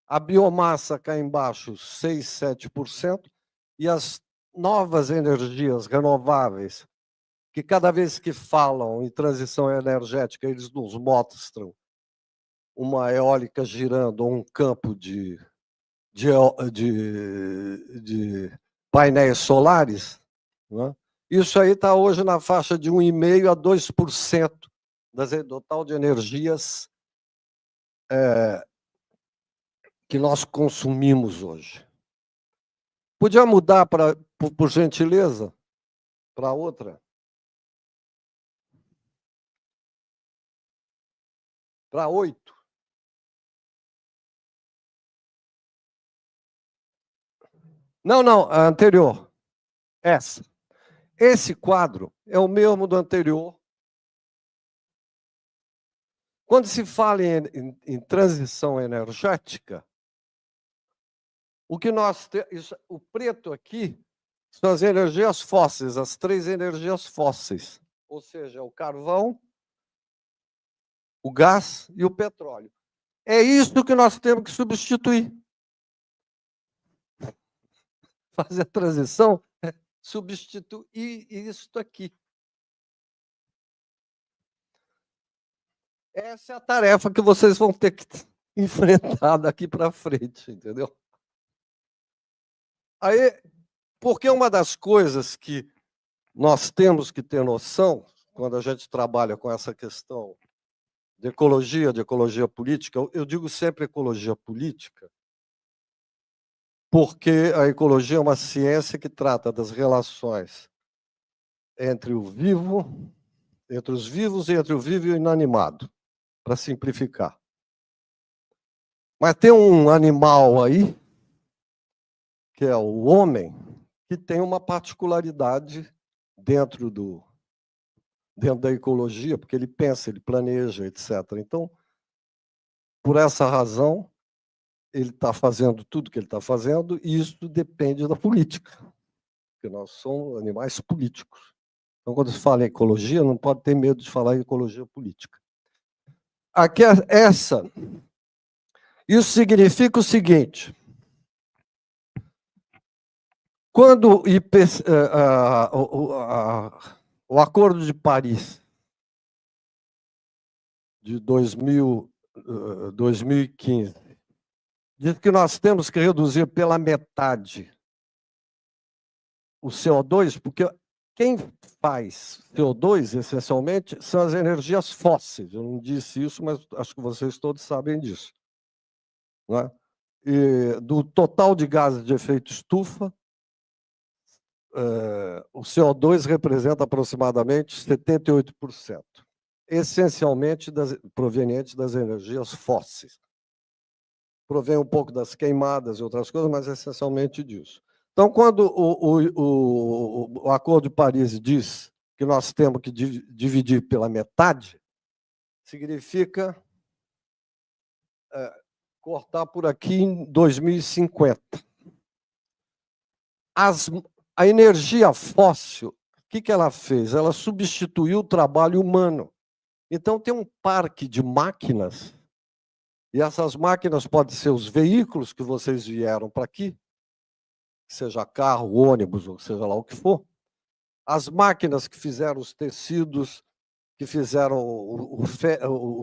a biomassa cá embaixo 6, 7%, e as novas energias renováveis, que cada vez que falam em transição energética, eles nos mostram uma eólica girando ou um campo de painéis solares, né? Isso aí está hoje na faixa de 1,5% a 2% do total de energias que nós consumimos hoje. Podia mudar, por gentileza, para outra? Para 8. Não, a anterior. Essa. Esse quadro é o mesmo do anterior. Quando se fala em transição energética, o que nós temos, o preto aqui, são as energias fósseis, as 3 energias fósseis, ou seja, o carvão, o gás e o petróleo. É isso que nós temos que substituir. Fazer a transição é substituir isso aqui. Essa é a tarefa que vocês vão ter que enfrentar daqui para frente, entendeu? Aí, porque uma das coisas que nós temos que ter noção, quando a gente trabalha com essa questão de ecologia política, eu digo sempre ecologia política, porque a ecologia é uma ciência que trata das relações entre o vivo, entre os vivos e entre o vivo e o inanimado, para simplificar. Mas tem um animal aí, que é o homem, que tem uma particularidade dentro da ecologia, porque ele pensa, ele planeja, etc. Então, por essa razão, ele está fazendo tudo que ele está fazendo, e isso depende da política, porque nós somos animais políticos. Então, quando se fala em ecologia, não pode ter medo de falar em ecologia política. Aqui, isso significa o seguinte: quando o Acordo de Paris de 2015 diz que nós temos que reduzir pela metade o CO2, porque quem faz CO2, essencialmente, são as energias fósseis. Eu não disse isso, mas acho que vocês todos sabem disso. Não é? E do total de gases de efeito estufa, o CO2 representa aproximadamente 78%, essencialmente proveniente das energias fósseis. Provém um pouco das queimadas e outras coisas, mas essencialmente disso. Então, quando o Acordo de Paris diz que nós temos que dividir pela metade, significa cortar por aqui em 2050. A energia fóssil, o que ela fez? Ela substituiu o trabalho humano. Então, tem um parque de máquinas, e essas máquinas podem ser os veículos que vocês vieram para aqui, seja carro, ônibus, ou seja lá o que for, as máquinas que fizeram os tecidos, que fizeram o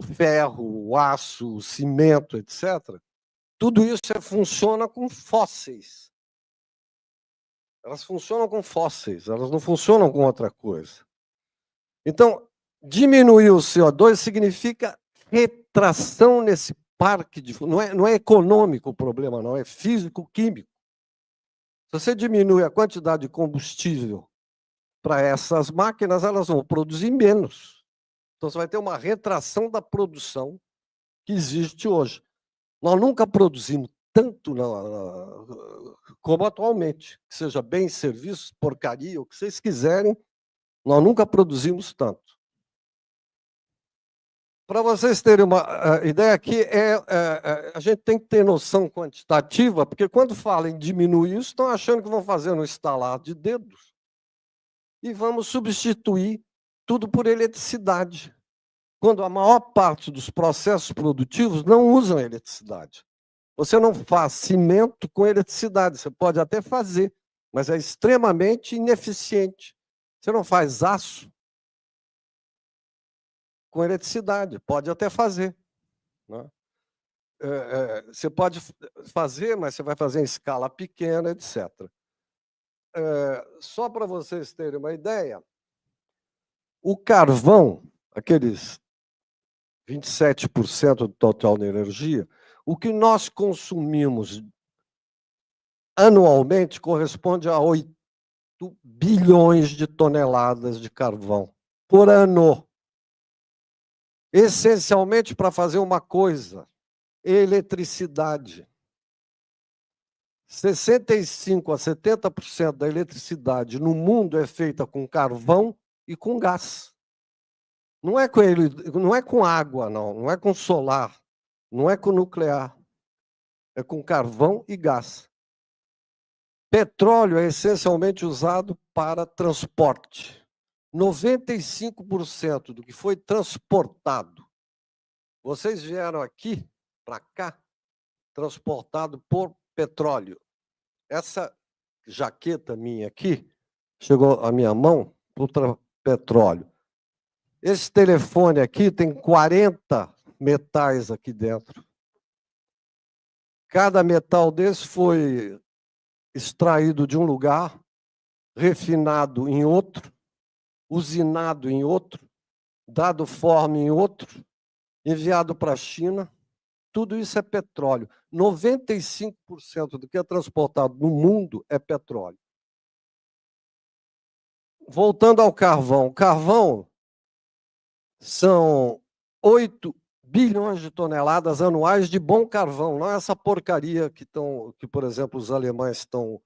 ferro, o aço, o cimento, etc., tudo isso funciona com fósseis. Elas funcionam com fósseis, elas não funcionam com outra coisa. Então, diminuir o CO2 significa retração nesse parque de... Não é econômico o problema, não, é físico-químico. Se você diminui a quantidade de combustível para essas máquinas, elas vão produzir menos. Então, você vai ter uma retração da produção que existe hoje. Nós nunca produzimos tanto como atualmente, que seja bem, serviços, porcaria, o que vocês quiserem, nós nunca produzimos tanto. Para vocês terem uma ideia aqui, a gente tem que ter noção quantitativa, porque quando falam em diminuir isso, estão achando que vão fazer no estalar de dedos e vamos substituir tudo por eletricidade, quando a maior parte dos processos produtivos não usam eletricidade. Você não faz cimento com eletricidade, você pode até fazer, mas é extremamente ineficiente. Você não faz aço com eletricidade, pode até fazer. Né? Você pode fazer, mas você vai fazer em escala pequena, etc. Só para vocês terem uma ideia, o carvão, aqueles 27% do total da energia, o que nós consumimos anualmente corresponde a 8 bilhões de toneladas de carvão por ano. Essencialmente para fazer uma coisa, eletricidade. 65% a 70% da eletricidade no mundo é feita com carvão e com gás. Não é com água, não é com solar, não é com nuclear, é com carvão e gás. Petróleo é essencialmente usado para transporte. 95% do que foi transportado, vocês vieram aqui, para cá, transportado por petróleo. Essa jaqueta minha aqui, chegou à minha mão, por petróleo. Esse telefone aqui tem 40 metais aqui dentro. Cada metal desse foi extraído de um lugar, refinado em outro, usinado em outro, dado forma em outro, enviado para a China. Tudo isso é petróleo. 95% do que é transportado no mundo é petróleo. Voltando ao carvão. Carvão são 8 bilhões de toneladas anuais de bom carvão, não é essa porcaria que, por exemplo, os alemães estão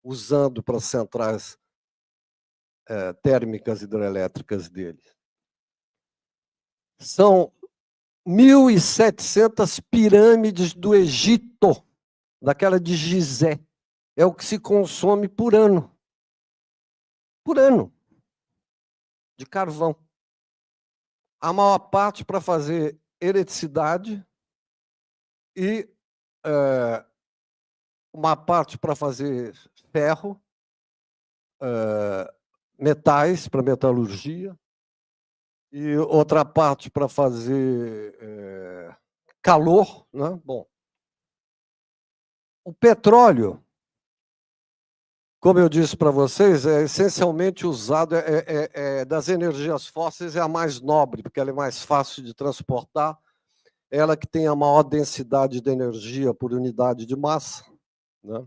usando para as centrais térmicas hidrelétricas deles. São 1.700 pirâmides do Egito, daquela de Gizé. É o que se consome por ano. Por ano. De carvão. A maior parte para fazer eletricidade e uma parte para fazer ferro, metais para metalurgia, e outra parte para fazer calor. Né? Bom, o petróleo, como eu disse para vocês, é essencialmente usado, das energias fósseis, é a mais nobre, porque ela é mais fácil de transportar, ela que tem a maior densidade de energia por unidade de massa. Né?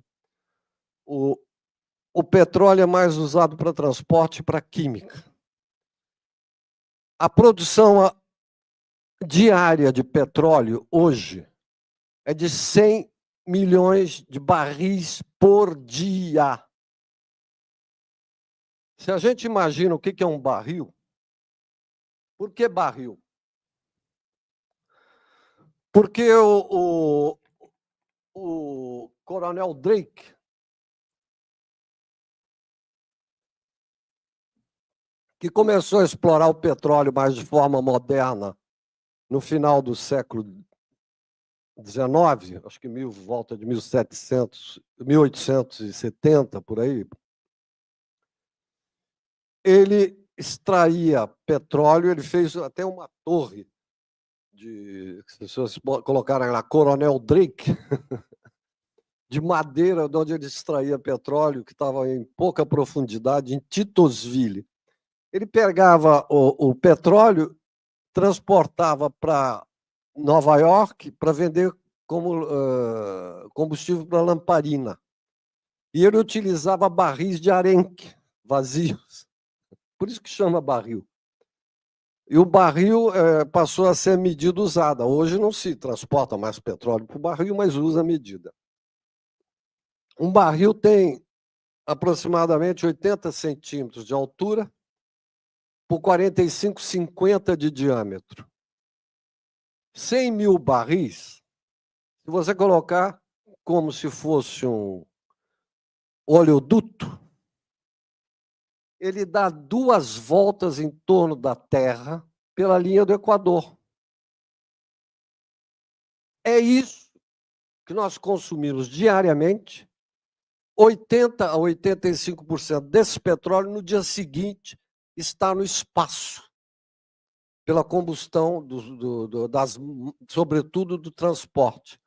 O petróleo é mais usado para transporte e para química. A produção diária de petróleo hoje é de 100 milhões de barris por dia. Se a gente imagina o que é um barril, por que barril? Porque o Coronel Drake, que começou a explorar o petróleo mais de forma moderna no final do século XIX, acho que volta de 1870, por aí, ele extraía petróleo, ele fez até uma torre, se vocês colocarem lá, Coronel Drake, de madeira, de onde ele extraía petróleo, que estava em pouca profundidade, em Titusville. Ele pegava o petróleo, transportava para Nova York para vender como combustível para lamparina. E ele utilizava barris de arenque vazios. Por isso que chama barril. E o barril passou a ser medida usada. Hoje não se transporta mais petróleo para o barril, mas usa a medida. Um barril tem aproximadamente 80 centímetros de altura por 45, 50 de diâmetro. 100 mil barris, se você colocar como se fosse um oleoduto, ele dá 2 voltas em torno da Terra pela linha do Equador. É isso que nós consumimos diariamente. 80% a 85% desse petróleo, no dia seguinte, está no espaço, pela combustão, sobretudo do transporte.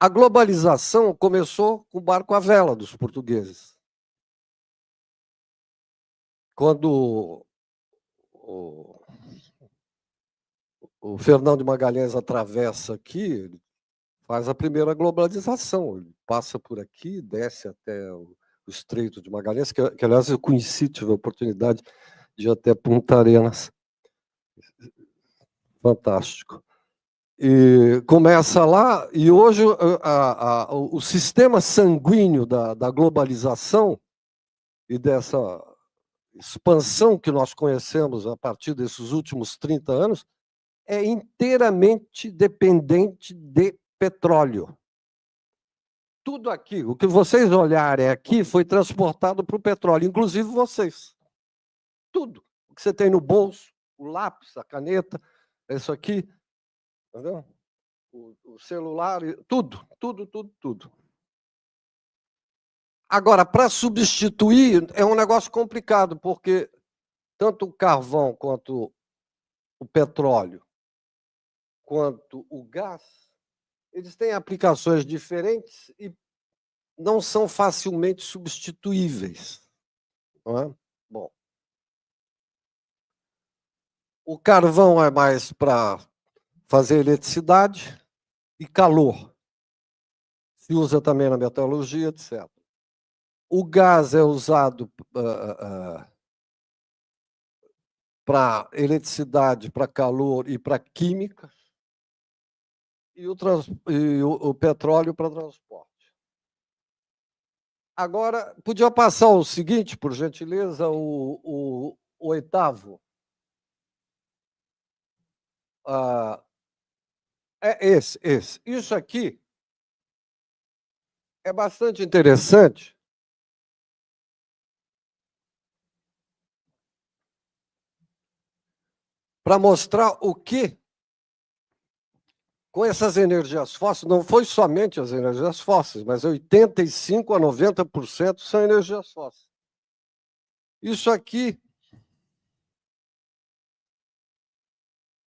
A globalização começou com o barco à vela dos portugueses. Quando o Fernão de Magalhães atravessa aqui, ele faz a primeira globalização. Ele passa por aqui, desce até o Estreito de Magalhães, que aliás, eu conheci, tive a oportunidade de ir até Punta Arenas. Fantástico. E começa lá, e hoje o sistema sanguíneo da globalização e dessa expansão que nós conhecemos a partir desses últimos 30 anos é inteiramente dependente de petróleo. Tudo aqui, o que vocês olharem aqui, foi transportado para o petróleo, inclusive vocês. Tudo. O que você tem no bolso, o lápis, a caneta, isso aqui, entendeu? O celular, tudo. Agora, para substituir, é um negócio complicado, porque tanto o carvão quanto o petróleo, quanto o gás, eles têm aplicações diferentes e não são facilmente substituíveis. Não é? Bom, o carvão é mais para fazer eletricidade e calor. Se usa também na metalurgia, etc. O gás é usado para eletricidade, para calor e para química, e o petróleo para transporte. Agora, podia passar o seguinte, por gentileza, o 8º. É esse. Isso aqui é bastante interessante para mostrar o que, com essas energias fósseis, não foi somente as energias fósseis, mas 85% a 90% são energias fósseis. Isso aqui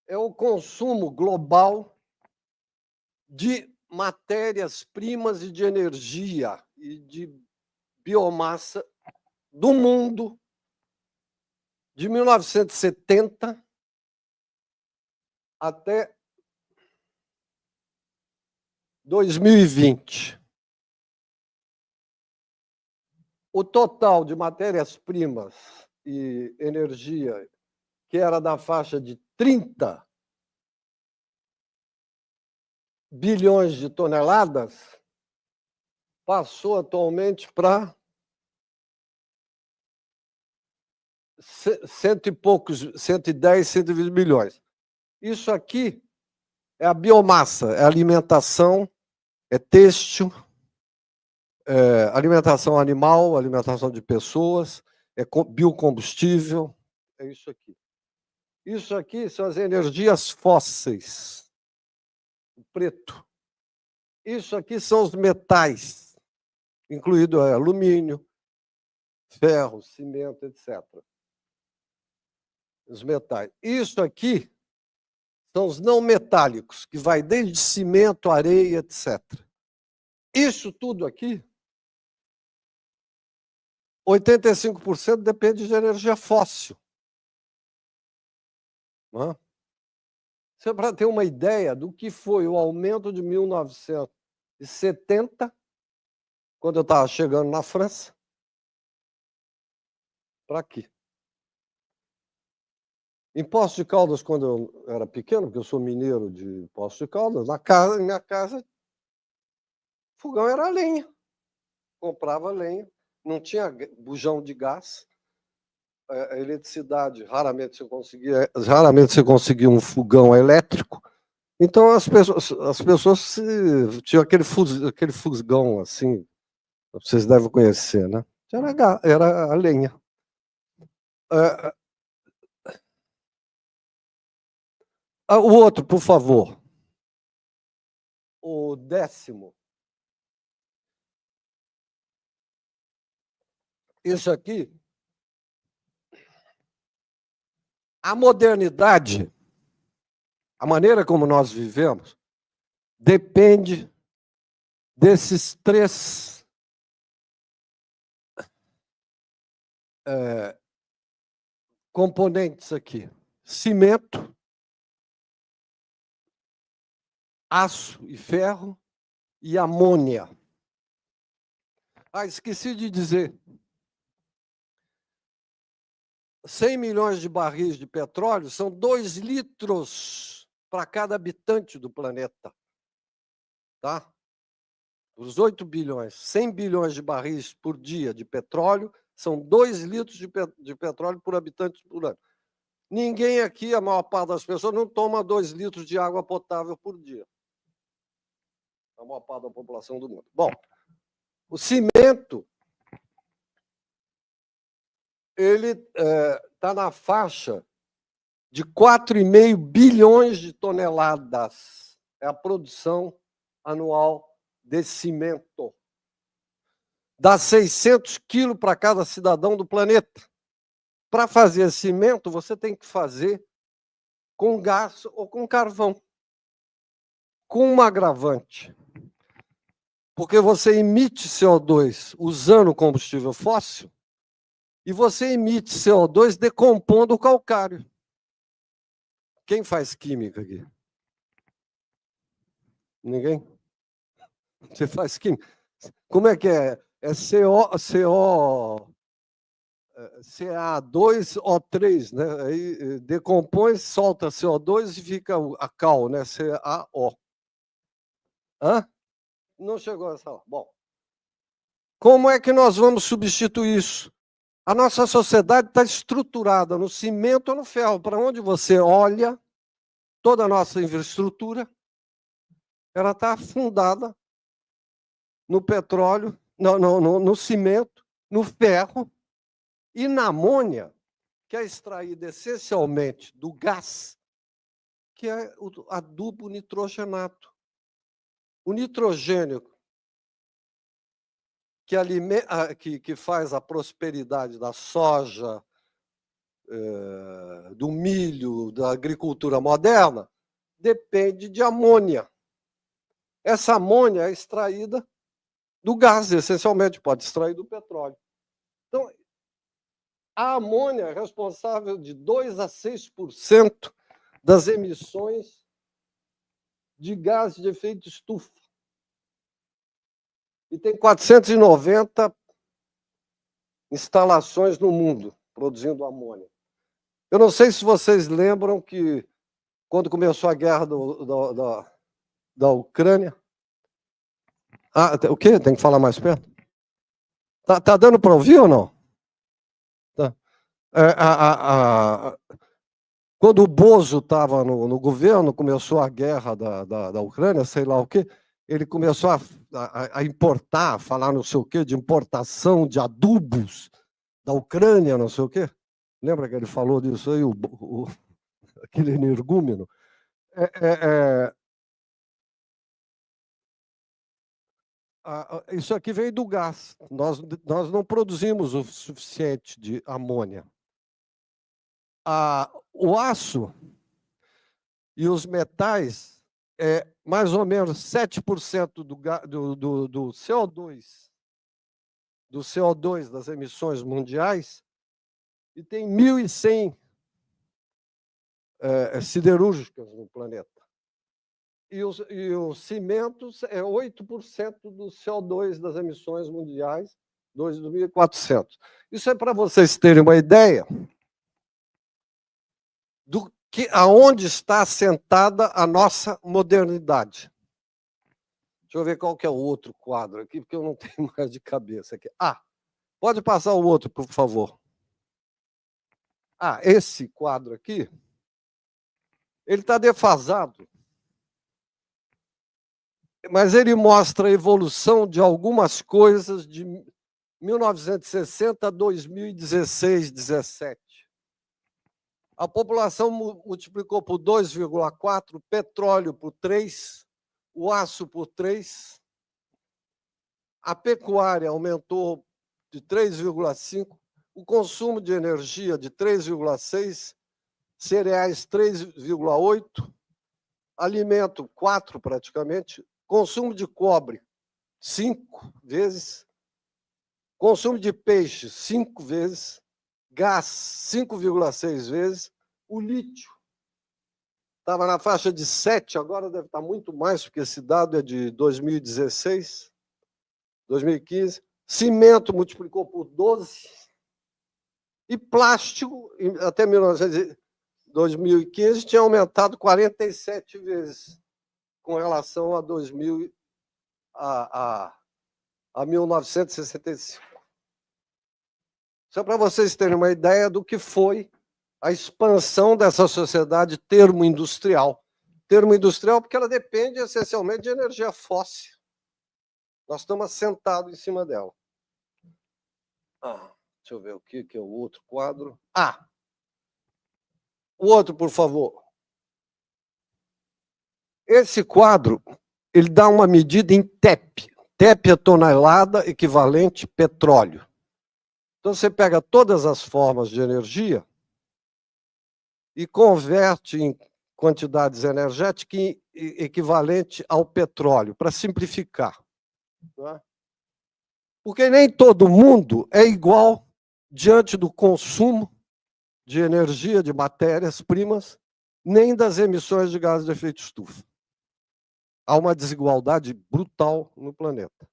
é o consumo global de matérias-primas e de energia e de biomassa do mundo de 1970 até 2020. O total de matérias-primas e energia, que era da faixa de 30 bilhões de toneladas, passou atualmente para 110, 120 bilhões. Isso aqui é a biomassa, é alimentação, é têxtil, é alimentação animal, alimentação de pessoas, é biocombustível, é isso aqui. Isso aqui são as energias fósseis, o preto. Isso aqui são os metais, incluído alumínio, ferro, cimento, etc. Os metais. Isso aqui são os não metálicos, que vai desde cimento, areia, etc. Isso tudo aqui, 85% depende de energia fóssil. Não é? Isso é para ter uma ideia do que foi o aumento de 1970, quando eu estava chegando na França, para aqui. Em Poços de Caldas, quando eu era pequeno, porque eu sou mineiro de Poços de Caldas, na minha casa, fogão era lenha. Comprava lenha, não tinha bujão de gás. A eletricidade, raramente você conseguia um fogão elétrico. Então as pessoas tinham aquele fogão assim, vocês devem conhecer, né? Era a lenha. O outro, por favor. O 10º. Isso aqui. A modernidade, a maneira como nós vivemos, depende desses três componentes aqui: cimento, aço e ferro e amônia. Esqueci de dizer. 100 milhões de barris de petróleo são 2 litros para cada habitante do planeta. Tá? Os 8 bilhões, 100 bilhões de barris por dia de petróleo, são 2 litros de petróleo por habitante por ano. Ninguém aqui, a maior parte das pessoas, não toma 2 litros de água potável por dia. A maior parte da população do mundo. Bom, o cimento, ele está na faixa de 4,5 bilhões de toneladas. É a produção anual de cimento. Dá 600 quilos para cada cidadão do planeta. Para fazer cimento, você tem que fazer com gás ou com carvão. Com um agravante. Porque você emite CO2 usando combustível fóssil e você emite CO2 decompondo o calcário. Quem faz química aqui? Ninguém? Você faz química? Como é que é? É CA2O3, né? Aí decompõe, solta CO2 e fica a cal, né? CaO. Hã? Não chegou essa hora. Bom, como é que nós vamos substituir isso? A nossa sociedade está estruturada no cimento ou no ferro. Para onde você olha, toda a nossa infraestrutura, ela está fundada no petróleo, no cimento, no ferro e na amônia, que é extraída essencialmente do gás, que é o adubo nitrogenato. O nitrogênio que faz a prosperidade da soja, do milho, da agricultura moderna, depende de amônia. Essa amônia é extraída do gás, essencialmente, pode extrair do petróleo. Então, a amônia é responsável de 2 a 6% das emissões de gás de efeito estufa. E tem 490 instalações no mundo produzindo amônia. Eu não sei se vocês lembram que, quando começou a guerra da Ucrânia... o quê? Tem que falar mais perto? Tá dando para ouvir ou não? Tá. Quando o Bozo estava no governo, começou a guerra da Ucrânia, sei lá o quê, ele começou a importar, a falar não sei o quê, de importação de adubos da Ucrânia, não sei o quê. Lembra que ele falou disso aí, aquele energúmeno? Isso aqui veio do gás. Nós não produzimos o suficiente de amônia. O aço e os metais mais ou menos 7% do CO2 das emissões mundiais, e tem 1.100 siderúrgicas no planeta. E os cimentos é 8% do CO2 das emissões mundiais, 2.400. Isso é para vocês terem uma ideia do que aonde está assentada a nossa modernidade. Deixa eu ver qual que é o outro quadro aqui, porque eu não tenho mais de cabeça aqui. Pode passar o outro, por favor. Esse quadro aqui, ele está defasado, mas ele mostra a evolução de algumas coisas de 1960 a 2016, 17. A população multiplicou por 2,4, o petróleo por 3, o aço por 3, a pecuária aumentou de 3,5, o consumo de energia de 3,6, cereais 3,8, alimento 4 praticamente, consumo de cobre 5 vezes, consumo de peixe 5 vezes, gás 5,6 vezes, o lítio estava na faixa de 7, agora deve estar muito mais, porque esse dado é de 2016, 2015, cimento multiplicou por 12, e plástico, até 2015, tinha aumentado 47 vezes com relação a 1965. Só para vocês terem uma ideia do que foi a expansão dessa sociedade termoindustrial. Termoindustrial porque ela depende essencialmente de energia fóssil. Nós estamos assentados em cima dela. Deixa eu ver o que é o outro quadro. O outro, por favor. Esse quadro, ele dá uma medida em TEP. TEP é tonelada equivalente petróleo. Então, você pega todas as formas de energia e converte em quantidades energéticas equivalente ao petróleo, para simplificar. Tá? Porque nem todo mundo é igual diante do consumo de energia, de matérias-primas, nem das emissões de gases de efeito estufa. Há uma desigualdade brutal no planeta.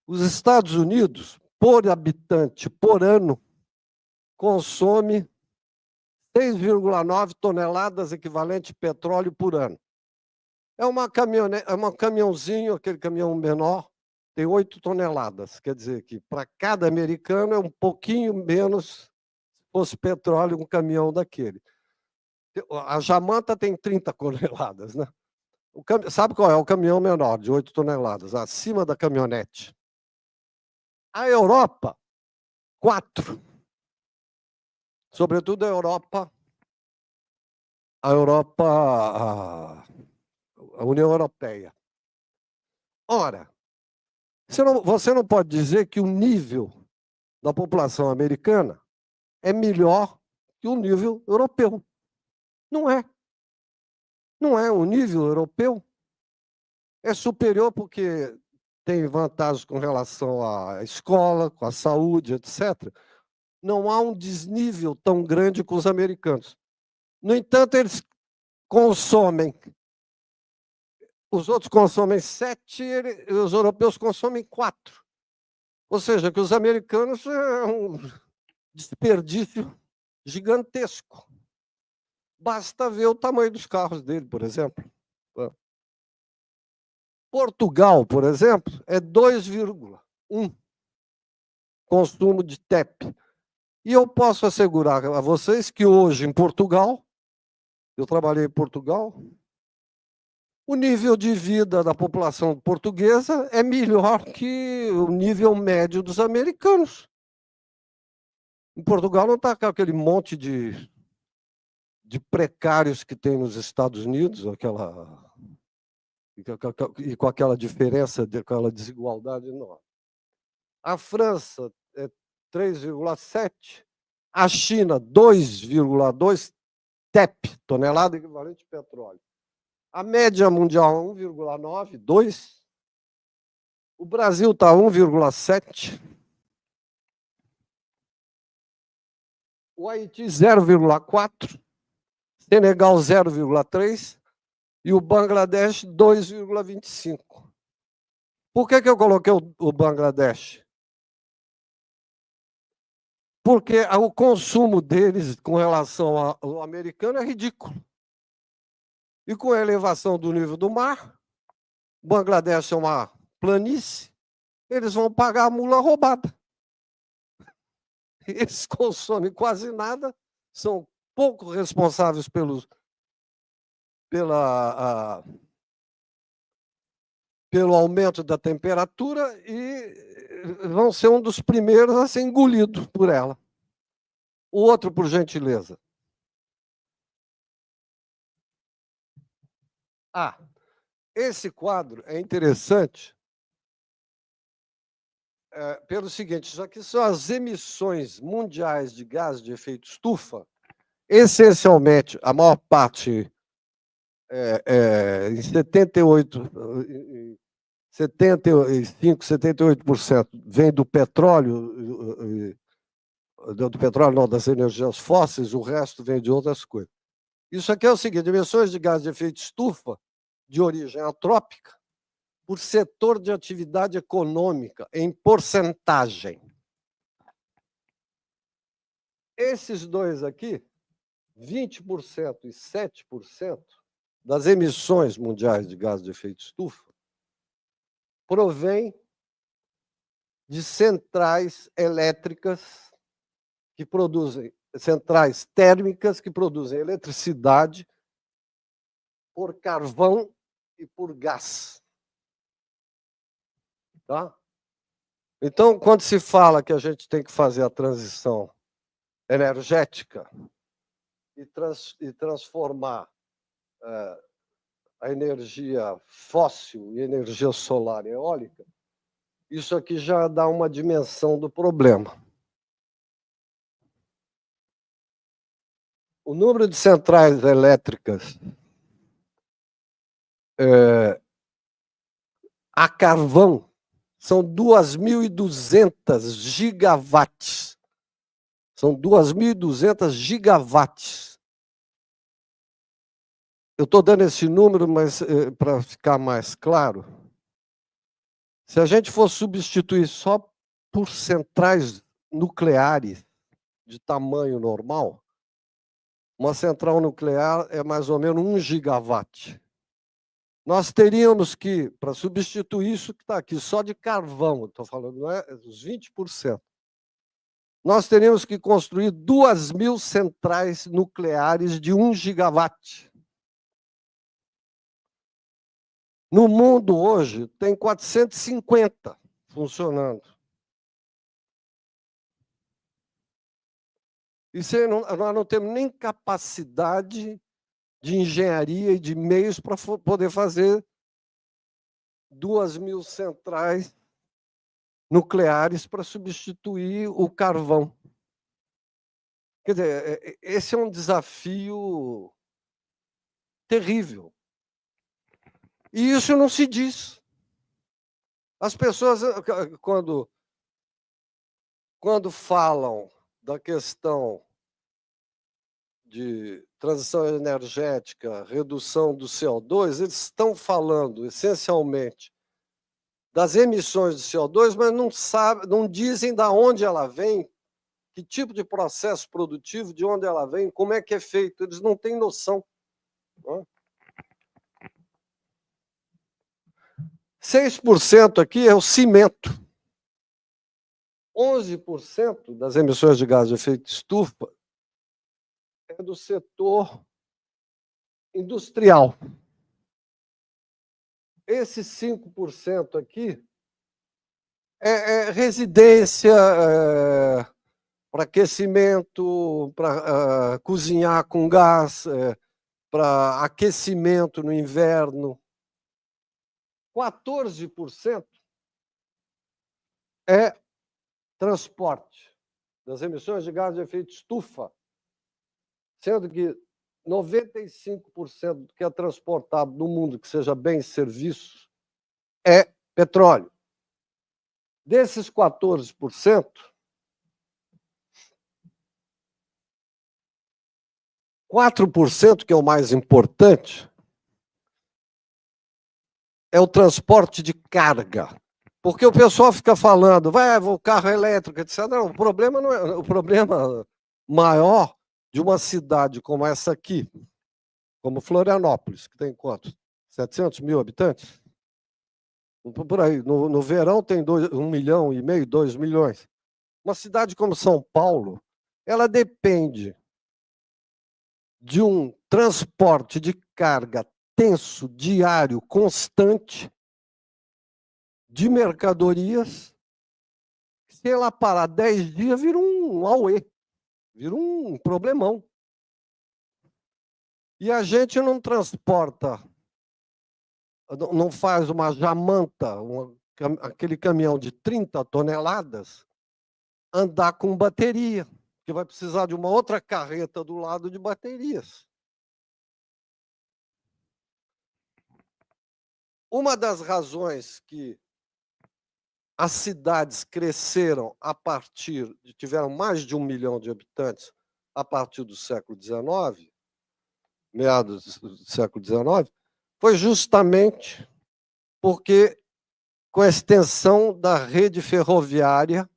Os Estados Unidos, por habitante, por ano, consome 6,9 toneladas equivalente de petróleo por ano. É um caminhãozinho, aquele caminhão menor, tem 8 toneladas. Quer dizer que para cada americano é um pouquinho menos se fosse petróleo um caminhão daquele. A Jamanta tem 30 toneladas, né? Sabe qual é o caminhão menor, de 8 toneladas, acima da caminhonete? A Europa, 4. Sobretudo a União Europeia. Ora, você não pode dizer que o nível da população americana é melhor que o nível europeu. Não é. Não é. O nível europeu é superior porque tem vantagens com relação à escola, com a saúde, etc. Não há um desnível tão grande com os americanos. No entanto, eles consomem. Os outros consomem 7, e os europeus consomem 4. Ou seja, que os americanos é um desperdício gigantesco. Basta ver o tamanho dos carros dele, por exemplo. Portugal, por exemplo, é 2,1 consumo de TEP. E eu posso assegurar a vocês que hoje em Portugal, eu trabalhei em Portugal, o nível de vida da população portuguesa é melhor que o nível médio dos americanos. Em Portugal não está aquele monte de precários que tem nos Estados Unidos, e com aquela diferença, aquela desigualdade enorme. A França é 3,7, a China 2,2 TEP, tonelada equivalente de petróleo. A média mundial é 1,9, 2. O Brasil está 1,7. O Haiti 0,4. Senegal 0,3. E o Bangladesh 2,25. Por que eu coloquei o Bangladesh? Porque o consumo deles com relação ao americano é ridículo. E com a elevação do nível do mar, o Bangladesh é uma planície, eles vão pagar a mula roubada. Eles consomem quase nada, são pouco responsáveis pelo aumento da temperatura e vão ser um dos primeiros a ser engolidos por ela. O outro, por gentileza. Esse quadro é interessante pelo seguinte, isso aqui são as emissões mundiais de gás de efeito estufa, essencialmente, a maior parte, em 75%, 78% vem do petróleo, não, das energias fósseis, o resto vem de outras coisas. Isso aqui é o seguinte, emissões de gás de efeito estufa de origem antrópica, por setor de atividade econômica, em porcentagem. Esses dois aqui, 20% e 7% das emissões mundiais de gás de efeito estufa, provém de centrais elétricas que produzem, centrais térmicas que produzem eletricidade por carvão e por gás. Tá? Então, quando se fala que a gente tem que fazer a transição energética e transformar a energia fóssil e energia solar e eólica, isso aqui já dá uma dimensão do problema. O número de centrais elétricas a carvão são 2.200 gigawatts. São 2.200 gigawatts. Eu estou dando esse número, mas para ficar mais claro, se a gente for substituir só por centrais nucleares de tamanho normal, uma central nuclear é mais ou menos 1 gigawatt. Nós teríamos que, para substituir isso que está aqui, só de carvão, estou falando, não é? Os 20%. Nós teríamos que construir 2.000 centrais nucleares de 1 gigawatt. No mundo hoje, tem 450 funcionando. E nós não temos nem capacidade de engenharia e de meios para poder fazer 2.000 centrais nucleares para substituir o carvão. Quer dizer, esse é um desafio terrível. E isso não se diz. As pessoas, quando falam da questão de transição energética, redução do CO2, eles estão falando, essencialmente, das emissões de CO2, mas não dizem de onde ela vem, que tipo de processo produtivo, de onde ela vem, como é que é feito. Eles não têm noção. Não é? 6% aqui é o cimento. 11% das emissões de gás de efeito estufa é do setor industrial. Esse 5% aqui é residência, para aquecimento, para cozinhar com gás, para aquecimento no inverno. 14% é transporte das emissões de gás de efeito estufa, sendo que 95% do que é transportado no mundo, que seja bens e serviços, é petróleo. Desses 14%, 4%, que é o mais importante, é o transporte de carga. Porque o pessoal fica falando, o carro elétrico, etc. Não, o problema não é, o problema maior de uma cidade como essa aqui, como Florianópolis, que tem quanto? 700 mil habitantes? Por aí. No verão tem 1,5 milhão, 2 milhões. Uma cidade como São Paulo, ela depende de um transporte de carga tenso, diário, constante, de mercadorias. Se ela parar 10 dias, vira um auê, vira um problemão. E a gente não transporta, não faz uma jamanta, aquele caminhão de 30 toneladas, andar com bateria, que vai precisar de uma outra carreta do lado de baterias. Uma das razões que as cidades cresceram tiveram mais de 1 milhão de habitantes a partir do século XIX, meados do século XIX, foi justamente porque, com a extensão da rede ferroviária,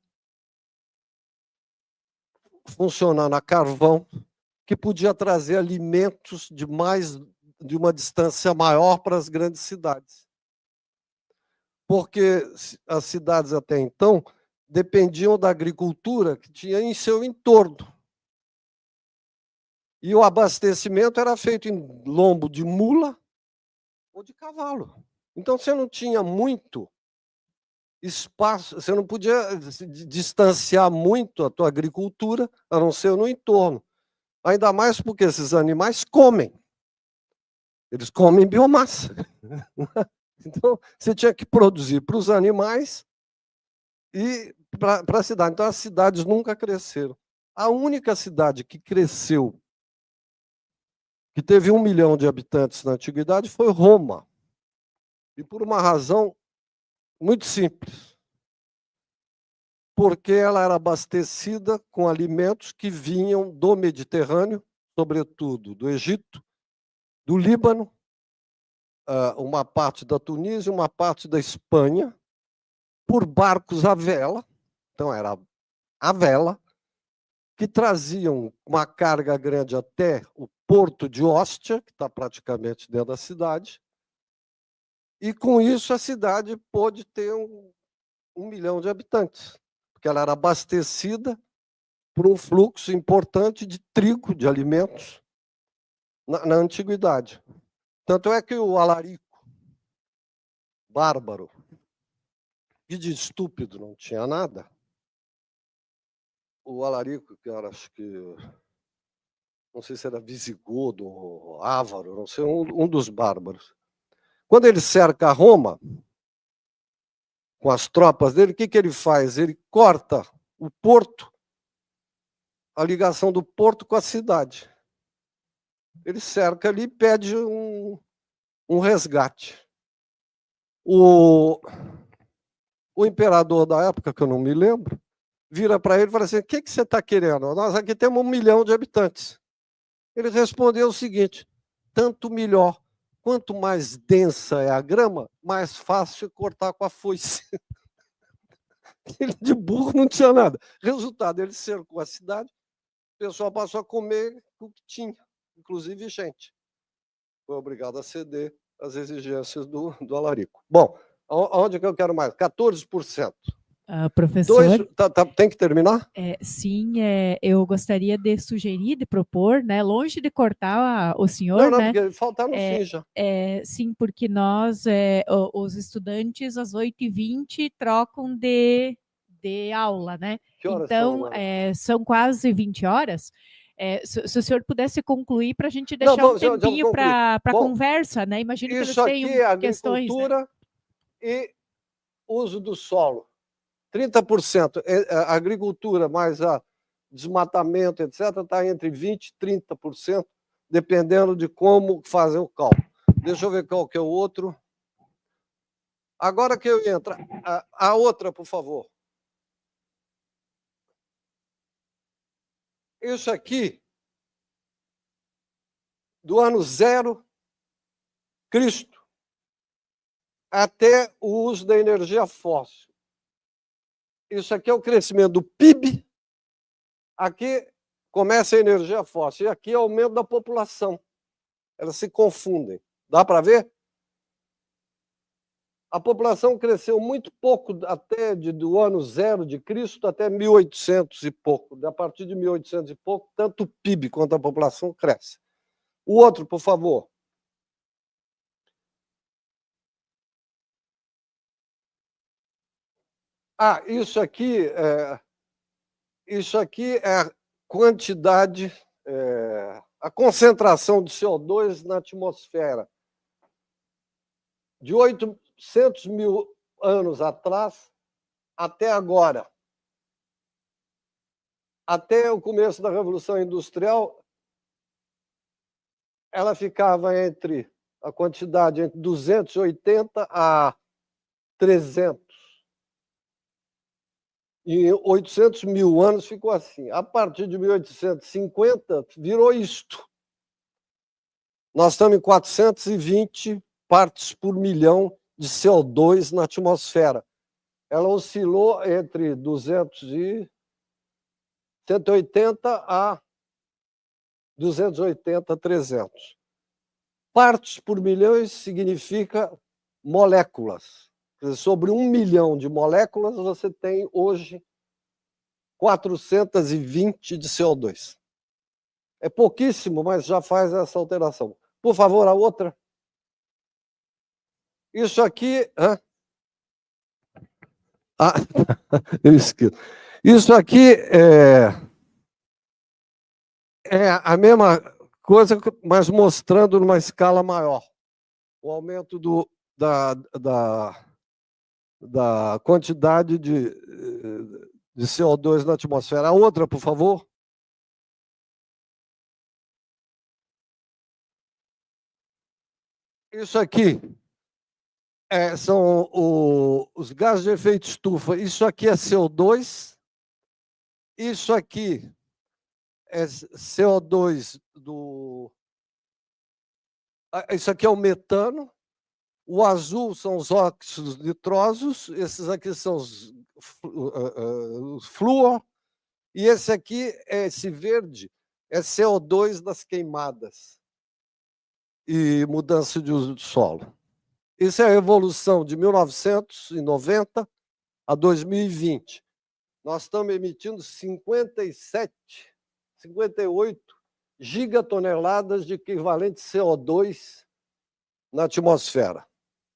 funcionando a carvão, que podia trazer alimentos de uma distância maior para as grandes cidades. Porque as cidades até então dependiam da agricultura que tinha em seu entorno. E o abastecimento era feito em lombo de mula ou de cavalo. Então você não tinha muito espaço, você não podia distanciar muito a tua agricultura, a não ser no entorno. Ainda mais porque esses animais comem. Eles comem biomassa. Então, você tinha que produzir para os animais e para a cidade. Então, as cidades nunca cresceram. A única cidade que cresceu, que teve 1 milhão de habitantes na antiguidade, foi Roma. E por uma razão muito simples. Porque ela era abastecida com alimentos que vinham do Mediterrâneo, sobretudo do Egito, do Líbano, uma parte da Tunísia, uma parte da Espanha, por barcos à vela. Então, era a vela, que traziam uma carga grande até o porto de Ostia, que está praticamente dentro da cidade, e com isso a cidade pôde ter 1 milhão de habitantes, porque ela era abastecida por um fluxo importante de trigo, de alimentos, na antiguidade. Tanto é que o alarico, bárbaro, e de estúpido não tinha nada, o alarico, que era, acho que, não sei se era visigodo ou ávaro, não sei, um dos bárbaros. Quando ele cerca Roma, com as tropas dele, o que ele faz? Ele corta o porto, a ligação do porto com a cidade. Ele cerca ali e pede um resgate. O imperador da época, que eu não me lembro, vira para ele e fala assim: o que você está querendo? Nós aqui temos 1 milhão de habitantes. Ele respondeu o seguinte: tanto melhor. Quanto mais densa é a grama, mais fácil cortar com a foice. Ele de burro não tinha nada. Resultado, ele cercou a cidade, o pessoal passou a comer o que tinha, inclusive gente. Foi obrigado a ceder às exigências do alarico. Bom, aonde que eu quero mais? 14%. Professor, tem que terminar? sim, eu gostaria de sugerir, de propor, né, longe de cortar o senhor, Não, né? porque faltar no fim já. Sim, porque nós, os estudantes, às 8h20, trocam de aula, né? Que horas Então, são agora? são quase 20 horas. Se o senhor pudesse concluir para a gente deixar um tempinho para conversa, né? Imagino que eles tenham aqui é questões. Agricultura, né? E uso do solo. 30%. A agricultura mais desmatamento, etc., está entre 20% e 30% dependendo de como fazer o cálculo. Deixa eu ver qual que é o outro. Agora que eu entro, a outra, por favor. Isso aqui, do ano 0, Cristo, até o uso da energia fóssil. Isso aqui é o crescimento do PIB. Aqui começa a energia fóssil. E aqui é o aumento da população. Elas se confundem. Dá para ver? A população cresceu muito pouco, até do ano 0 de Cristo até 1800 e pouco. A partir de 1800 e pouco, tanto o PIB quanto a população cresce. O outro, por favor. Isso aqui é a quantidade, a concentração de CO2 na atmosfera. De 800 mil anos atrás até agora. Até o começo da Revolução Industrial, ela ficava entre a quantidade entre 280 a 300. E 800 mil anos ficou assim. A partir de 1850, virou isto. Nós estamos em 420 partes por milhão de CO2 na atmosfera. Ela oscilou entre 180 a 280, 300. Partes por milhão significa moléculas. Sobre 1 milhão de moléculas, você tem hoje 420 de CO2. É pouquíssimo, mas já faz essa alteração. Por favor, a outra. Isso aqui... eu esqueço. Isso aqui é a mesma coisa, mas mostrando numa escala maior. O aumento da quantidade de CO2 na atmosfera. A outra, por favor. Isso aqui são os gases de efeito estufa. Isso aqui é CO2. Isso aqui é CO2 do... Isso aqui é o metano. O azul são os óxidos nitrosos, esses aqui são os flúor, e esse verde é CO2 das queimadas e mudança de uso do solo. Isso é a evolução de 1990 a 2020. Nós estamos emitindo 58 gigatoneladas de equivalente CO2 na atmosfera.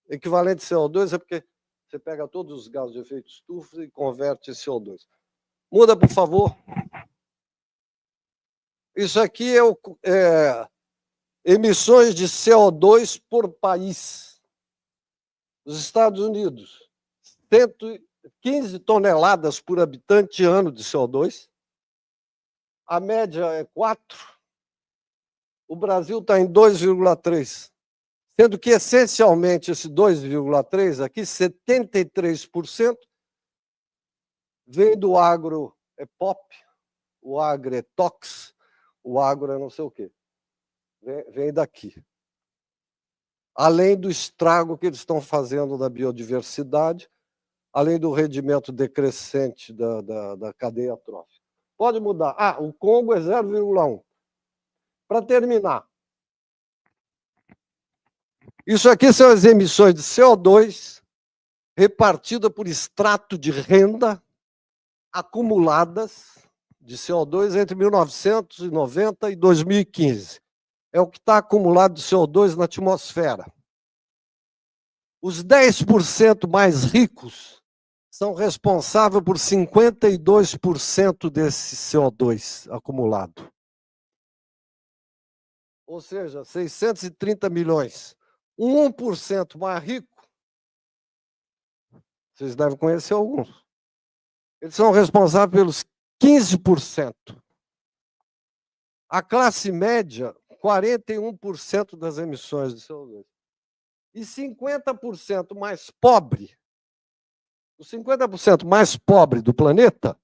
Equivalente CO2 é porque você pega todos os gases de efeito estufa e converte em CO2. Muda, por favor. Isso aqui é emissões de CO2 por país. Os Estados Unidos, 115 toneladas por habitante ano de CO2. A média é 4. O Brasil está em 2,3. Sendo que, essencialmente, esse 2,3 aqui, 73%, vem do agro, é pop, o agro é tox, o agro é não sei o quê. Vem daqui. Além do estrago que eles estão fazendo da biodiversidade, além do rendimento decrescente da cadeia trófica. Pode mudar. O Congo é 0,1. Para terminar, isso aqui são as emissões de CO2 repartidas por extrato de renda acumuladas de CO2 entre 1990 e 2015. É o que está acumulado de CO2 na atmosfera. Os 10% mais ricos são responsáveis por 52% desse CO2 acumulado. Ou seja, 630 milhões. 1% mais rico, vocês devem conhecer alguns. Eles são responsáveis pelos 15%. A classe média 41% das emissões de CO2. E 50% mais pobre, os 50% mais pobre do planeta,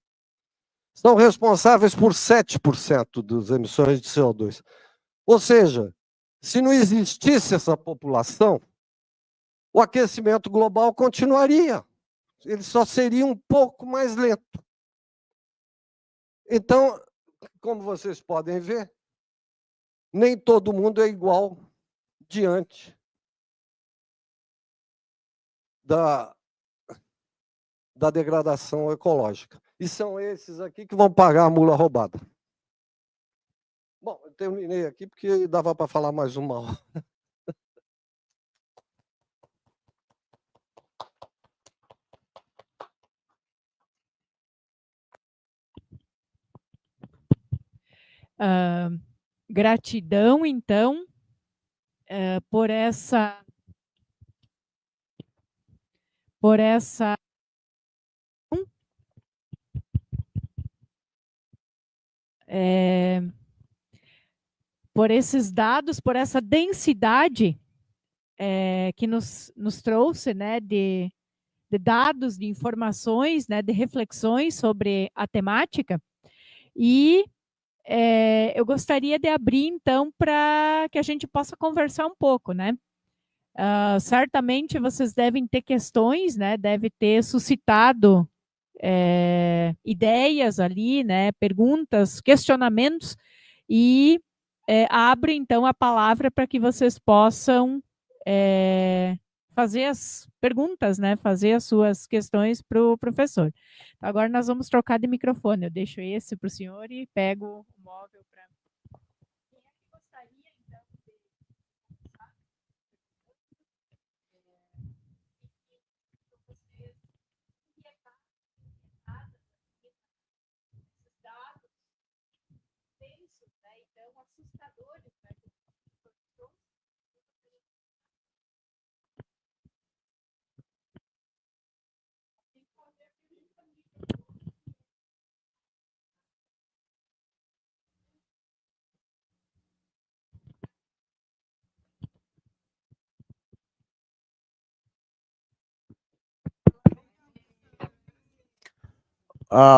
são responsáveis por 7% das emissões de CO2. Ou seja, se não existisse essa população, o aquecimento global continuaria. Ele só seria um pouco mais lento. Então, como vocês podem ver, nem todo mundo é igual diante da degradação ecológica. E são esses aqui que vão pagar a mula roubada. Bom, eu terminei aqui porque dava para falar mais uma hora. Gratidão, então, por essa por esses dados, por essa densidade que nos trouxe, né, de dados, de informações, né, de reflexões sobre a temática. E eu gostaria de abrir, então, para que a gente possa conversar um pouco, né? Certamente vocês devem ter questões, né? Deve ter suscitado ideias ali, né? Perguntas, questionamentos, e abro, então, a palavra para que vocês possam fazer as perguntas, né? Fazer as suas questões para o professor. Agora nós vamos trocar de microfone. Eu deixo esse para o senhor e pego o móvel para... Quem é que gostaria, então, de começar? Vocês inquietados esses dados densos, né? Então, assustadores, né?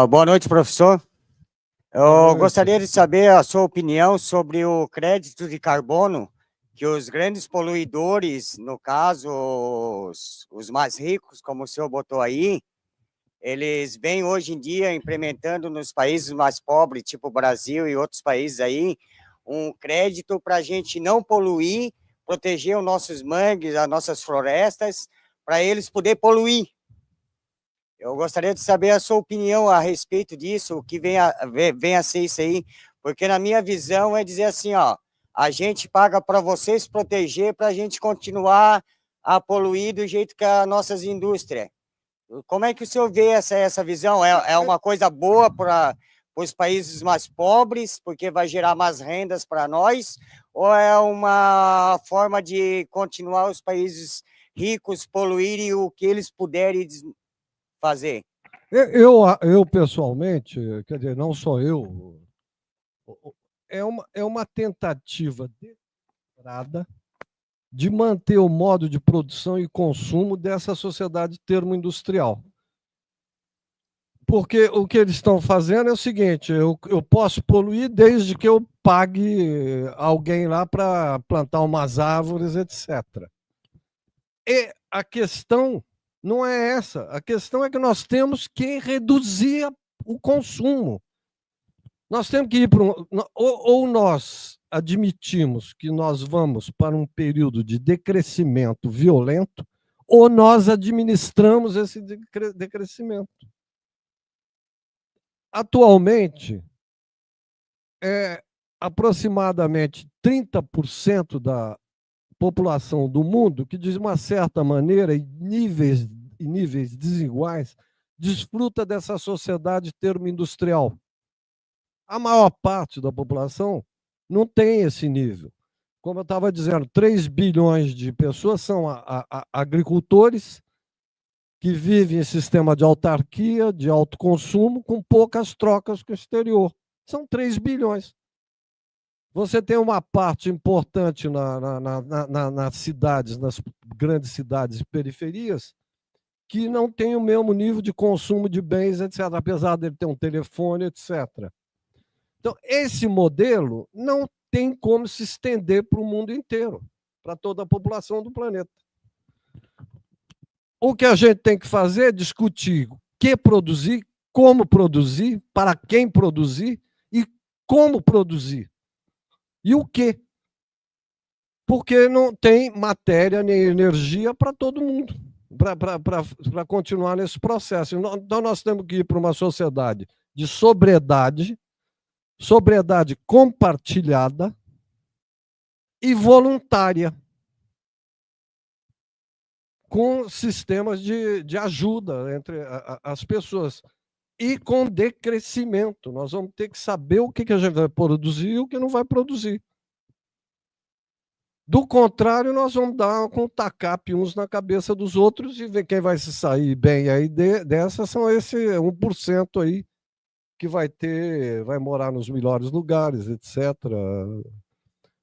Boa noite, professor. Eu gostaria de saber a sua opinião sobre o crédito de carbono que os grandes poluidores, no caso, os mais ricos, como o senhor botou aí, eles vêm hoje em dia implementando nos países mais pobres, tipo Brasil e outros países aí, um crédito para a gente não poluir, proteger os nossos mangues, as nossas florestas, para eles poderem poluir. Eu gostaria de saber a sua opinião a respeito disso, o que vem a ser isso aí, porque na minha visão é dizer assim, ó, a gente paga para vocês proteger, para a gente continuar a poluir do jeito que as nossas indústrias. Como é que o senhor vê essa visão? É uma coisa boa para os países mais pobres, porque vai gerar mais rendas para nós, ou é uma forma de continuar os países ricos poluírem o que eles puderem fazer? Eu pessoalmente, quer dizer, não só eu, é uma tentativa desesperada de manter o modo de produção e consumo dessa sociedade termoindustrial. Porque o que eles estão fazendo é o seguinte, eu posso poluir desde que eu pague alguém lá para plantar umas árvores, etc. E a questão não é essa. A questão é que nós temos que reduzir o consumo. Nós temos que ir para ou nós admitimos que nós vamos para um período de decrescimento violento, ou nós administramos esse decrescimento. Atualmente, aproximadamente 30% da população do mundo que, de uma certa maneira, em níveis desiguais, desfruta dessa sociedade termoindustrial. A maior parte da população não tem esse nível. Como eu estava dizendo, 3 bilhões de pessoas são agricultores que vivem em sistema de autarquia, de autoconsumo, com poucas trocas com o exterior. São 3 bilhões. Você tem uma parte importante nas cidades, nas grandes cidades e periferias, que não tem o mesmo nível de consumo de bens, etc., apesar dele ter um telefone, etc. Então, esse modelo não tem como se estender para o mundo inteiro, para toda a população do planeta. O que a gente tem que fazer é discutir o que produzir, como produzir, para quem produzir e como produzir. E o quê? Porque não tem matéria nem energia para todo mundo, para continuar nesse processo. Então, nós temos que ir para uma sociedade de sobriedade compartilhada e voluntária, com sistemas de ajuda entre as pessoas e com decrescimento. Nós vamos ter que saber o que a gente vai produzir e o que não vai produzir. Do contrário, nós vamos dar com tacape uns na cabeça dos outros e ver quem vai se sair bem aí dessas são esse 1% aí que vai morar nos melhores lugares, etc.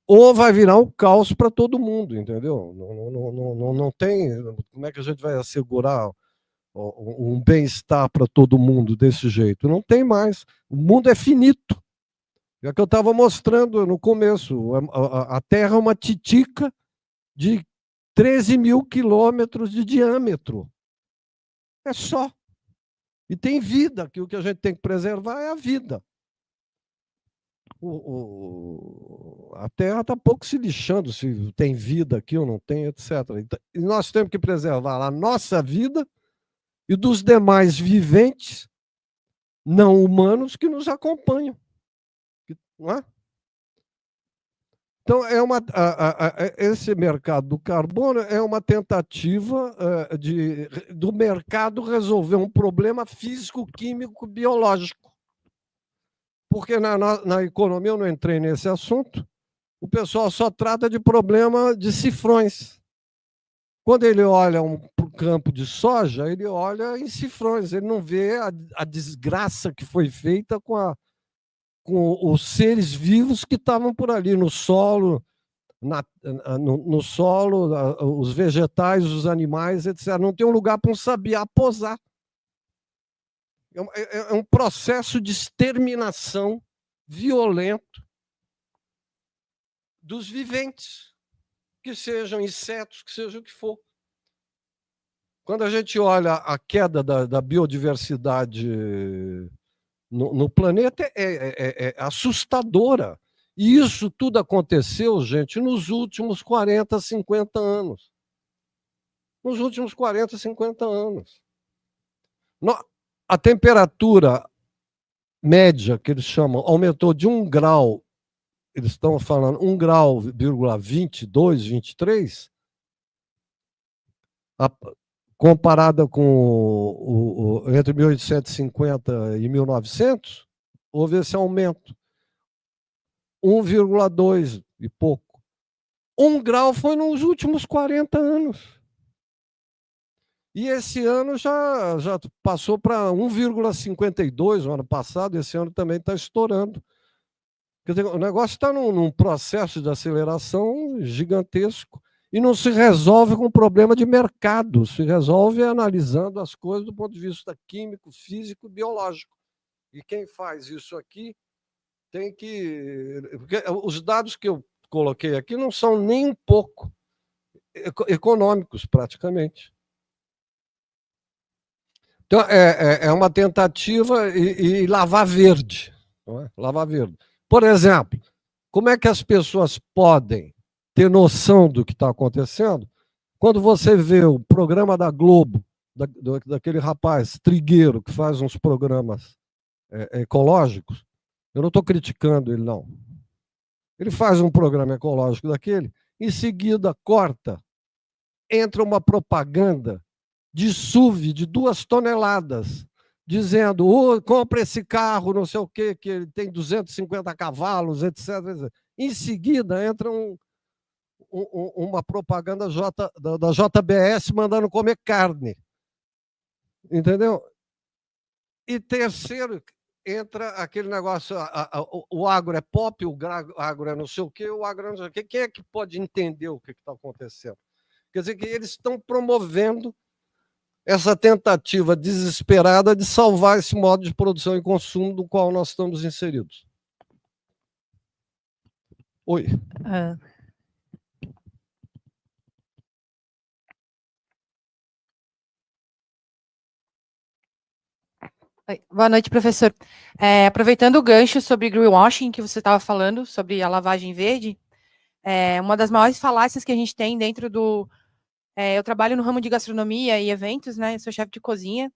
Ou vai virar um caos para todo mundo, entendeu? Não tem. Como é que a gente vai assegurar um bem-estar para todo mundo desse jeito? Não tem mais. O mundo é finito. É o que eu estava mostrando no começo. A Terra é uma titica de 13 mil quilômetros de diâmetro. É só. E tem vida, que o que a gente tem que preservar é a vida. A Terra está pouco se lixando se tem vida aqui ou não tem, etc. E nós temos que preservar a nossa vida e dos demais viventes não humanos que nos acompanham. Não é? Então, esse mercado do carbono é uma tentativa do mercado resolver um problema físico, químico, biológico. Porque na economia, eu não entrei nesse assunto, o pessoal só trata de problema de cifrões. Quando ele olha para o campo de soja, ele olha em cifrões, ele não vê a desgraça que foi feita com os seres vivos que estavam por ali, no solo, no solo, os vegetais, os animais, etc. Não tem um lugar para um sabiá posar. É um processo de exterminação violento dos viventes, que sejam insetos, que seja o que for. Quando a gente olha a queda da biodiversidade no planeta, é assustadora. E isso tudo aconteceu, gente, nos últimos 40, 50 anos. Nos últimos 40, 50 anos. A temperatura média, que eles chamam, aumentou de 1 grau, eles estão falando 1,22 grau, 23, comparada com entre 1850 e 1900, houve esse aumento. 1,2 e pouco. 1 grau foi nos últimos 40 anos. E esse ano já passou para 1,52 no ano passado, esse ano também está estourando. Quer dizer, o negócio está num processo de aceleração gigantesco e não se resolve com problema de mercado, se resolve analisando as coisas do ponto de vista químico, físico e biológico. E quem faz isso aqui tem que... Porque os dados que eu coloquei aqui não são nem um pouco econômicos, praticamente. Então, é uma tentativa e lavar verde. Não é? Lavar verde. Por exemplo, como é que as pessoas podem ter noção do que está acontecendo quando você vê o programa da Globo, daquele rapaz trigueiro que faz uns programas ecológicos? Eu não estou criticando ele, não. Ele faz um programa ecológico daquele, em seguida corta, entra uma propaganda de SUV de 2 toneladas, dizendo, compra esse carro, não sei o quê, que ele tem 250 cavalos, etc. Em seguida, entra uma propaganda da JBS mandando comer carne. Entendeu? E terceiro, entra aquele negócio, o agro é pop, o agro é não sei o quê, o agro é não sei o quê. Quem é que pode entender o que está acontecendo? Quer dizer que eles estão promovendo essa tentativa desesperada de salvar esse modo de produção e consumo do qual nós estamos inseridos. Oi. Oi. Boa noite, professor. Aproveitando o gancho sobre greenwashing que você estava falando, sobre a lavagem verde, uma das maiores falácias que a gente tem dentro do... eu trabalho no ramo de gastronomia e eventos, né? Sou chefe de cozinha.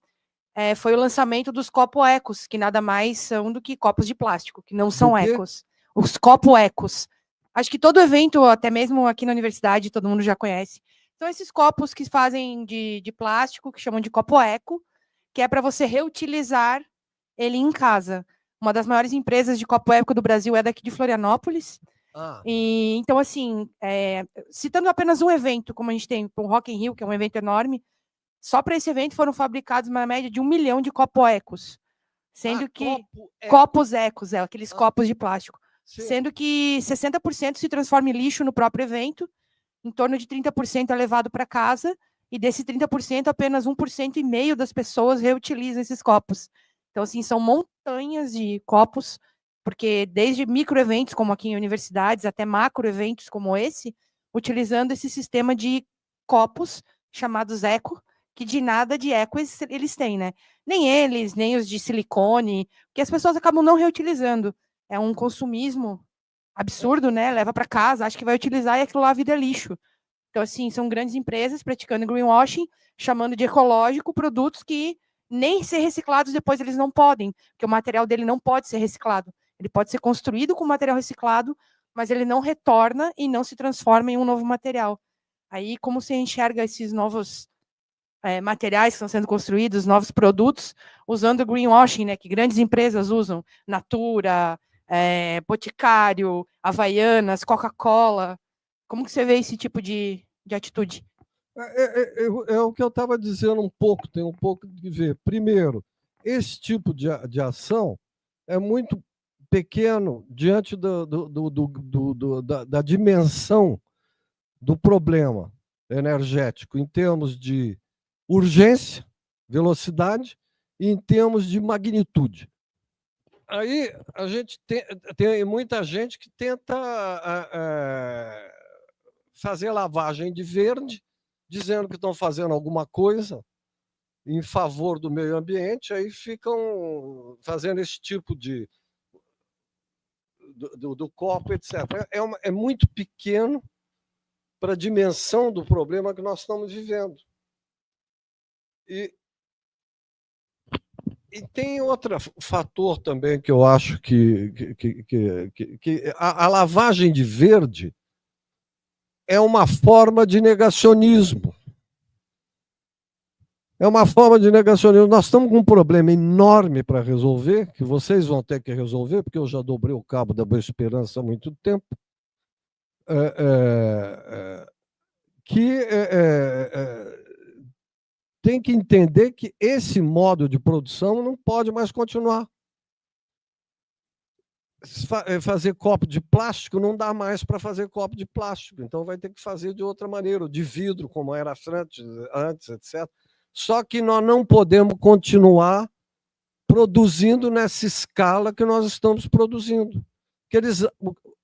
Foi o lançamento dos copos ecos, que nada mais são do que copos de plástico, que não são ecos. Os copos ecos. Acho que todo evento, até mesmo aqui na universidade, todo mundo já conhece. São esses copos que fazem de plástico, que chamam de copo eco, que é para você reutilizar ele em casa. Uma das maiores empresas de copo eco do Brasil é daqui de Florianópolis. E, então, assim, citando apenas um evento, como a gente tem o Rock in Rio, que é um evento enorme, só para esse evento foram fabricados uma média de 1 milhão de copo ecos, sendo que copos ecos, aqueles copos de plástico, sendo que 60% se transforma em lixo no próprio evento, em torno de 30% é levado para casa, e desse 30%, apenas 1,5% das pessoas reutilizam esses copos. Então, assim, são montanhas de copos, porque desde microeventos, como aqui em universidades, até macroeventos como esse, utilizando esse sistema de copos chamados eco, que de nada de eco eles têm, né? Nem eles, nem os de silicone, que as pessoas acabam não reutilizando. É um consumismo absurdo, né? Leva para casa, acha que vai utilizar e aquilo lá vira lixo. Então, assim, são grandes empresas praticando greenwashing, chamando de ecológico produtos que nem ser reciclados depois eles não podem, porque o material dele não pode ser reciclado. Ele pode ser construído com material reciclado, mas ele não retorna e não se transforma em um novo material. Aí, como você enxerga esses novos materiais que estão sendo construídos, novos produtos, usando o greenwashing, né, que grandes empresas usam, Natura, Boticário, Havaianas, Coca-Cola. Como que você vê esse tipo de atitude? É o que eu estava dizendo um pouco, tem um pouco de ver. Primeiro, esse tipo de ação é muito pequeno diante da dimensão do problema energético, em termos de urgência, velocidade e em termos de magnitude. Aí a gente tem muita gente que tenta fazer lavagem de verde, dizendo que estão fazendo alguma coisa em favor do meio ambiente, aí ficam fazendo esse tipo do copo, etc. É muito pequeno para a dimensão do problema que nós estamos vivendo. E tem outro fator também que eu acho que a lavagem de verde é uma forma de negacionismo. É uma forma de negacionismo. Nós estamos com um problema enorme para resolver, que vocês vão ter que resolver, porque eu já dobrei o cabo da Boa Esperança há muito tempo, tem que entender que esse modo de produção não pode mais continuar. Fazer copo de plástico não dá mais para fazer copo de plástico, então vai ter que fazer de outra maneira, de vidro, como era antes, etc. Só que nós não podemos continuar produzindo nessa escala que nós estamos produzindo.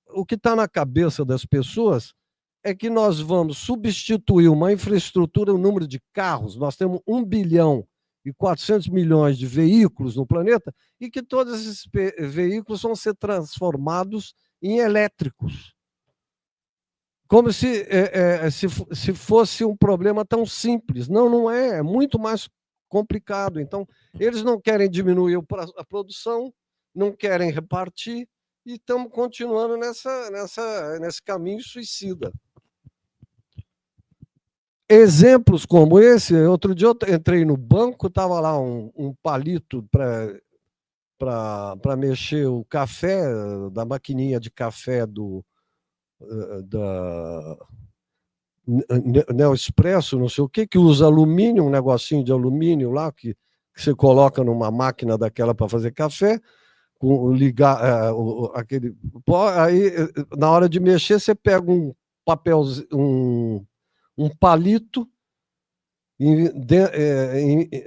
O que está na cabeça das pessoas é que nós vamos substituir uma infraestrutura, o número de carros, nós temos 1 bilhão e 400 milhões de veículos no planeta, e que todos esses veículos vão ser transformados em elétricos. Como se fosse um problema tão simples. Não, não é, é muito mais complicado. Então, eles não querem diminuir a produção, não querem repartir, e estamos continuando nesse caminho suicida. Exemplos como esse, outro dia eu entrei no banco, estava lá um palito para mexer o café, da maquininha de café da Neoexpresso, não sei o que usa alumínio, um negocinho de alumínio lá, que que você coloca numa máquina daquela para fazer café, ligar aquele pó, aí na hora de mexer você pega um papel, um palito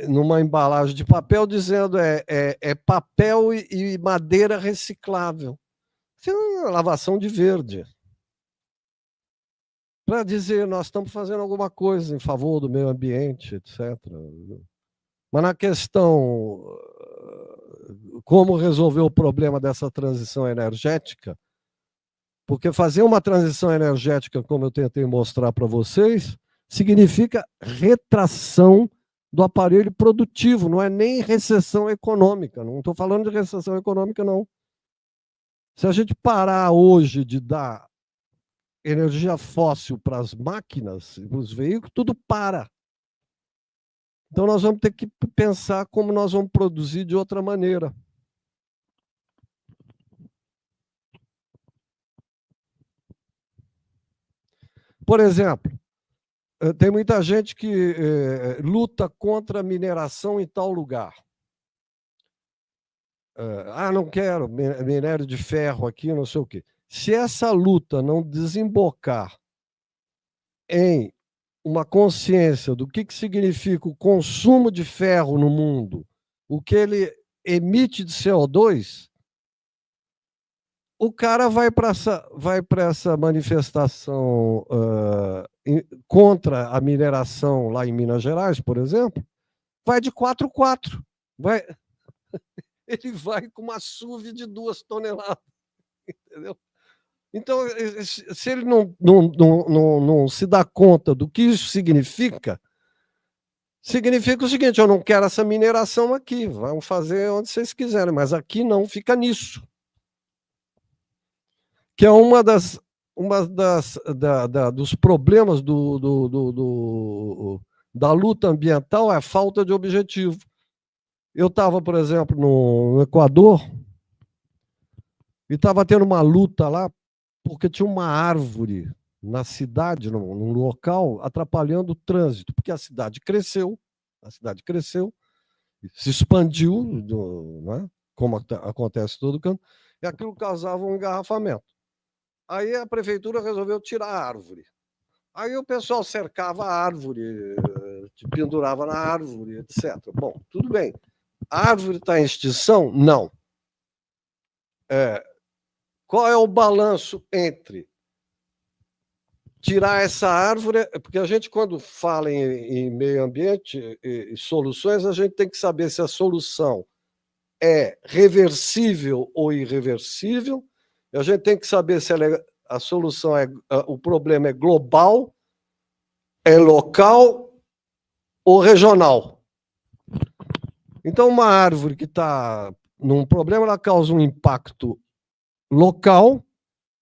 numa embalagem de papel dizendo é papel e madeira reciclável. Isso é uma lavação de verde. Para dizer, nós estamos fazendo alguma coisa em favor do meio ambiente, etc. Mas na questão como resolver o problema dessa transição energética, porque fazer uma transição energética, como eu tentei mostrar para vocês, significa retração do aparelho produtivo, não é nem recessão econômica. Não estou falando de recessão econômica, não. Se a gente parar hoje de dar energia fóssil para as máquinas, para os veículos, tudo para. Então, nós vamos ter que pensar como nós vamos produzir de outra maneira. Por exemplo, tem muita gente que luta contra a mineração em tal lugar. Não quero minério de ferro aqui, não sei o quê. Se essa luta não desembocar em uma consciência do que significa o consumo de ferro no mundo, o que ele emite de CO2, o cara vai para essa manifestação contra a mineração lá em Minas Gerais, por exemplo, vai de 4x4. Ele vai com uma SUV de 2 toneladas. Entendeu? Então, se ele não se dá conta do que isso significa o seguinte: eu não quero essa mineração aqui, vamos fazer onde vocês quiserem, mas aqui não, fica nisso. Que é dos problemas da luta ambiental, é a falta de objetivo. Eu estava, por exemplo, no Equador e estava tendo uma luta lá porque tinha uma árvore na cidade, num local, atrapalhando o trânsito, porque a cidade cresceu, se expandiu, né, como acontece em todo canto, e aquilo causava um engarrafamento. Aí a prefeitura resolveu tirar a árvore. Aí o pessoal cercava a árvore, pendurava na árvore, etc. Bom, tudo bem. A árvore está em extinção? Não. Qual é o balanço entre tirar essa árvore? Porque a gente, quando fala em meio ambiente e soluções, a gente tem que saber se a solução é reversível ou irreversível. A gente tem que saber se a solução o problema é global, é local ou regional. Então, uma árvore que está num problema, ela causa um impacto local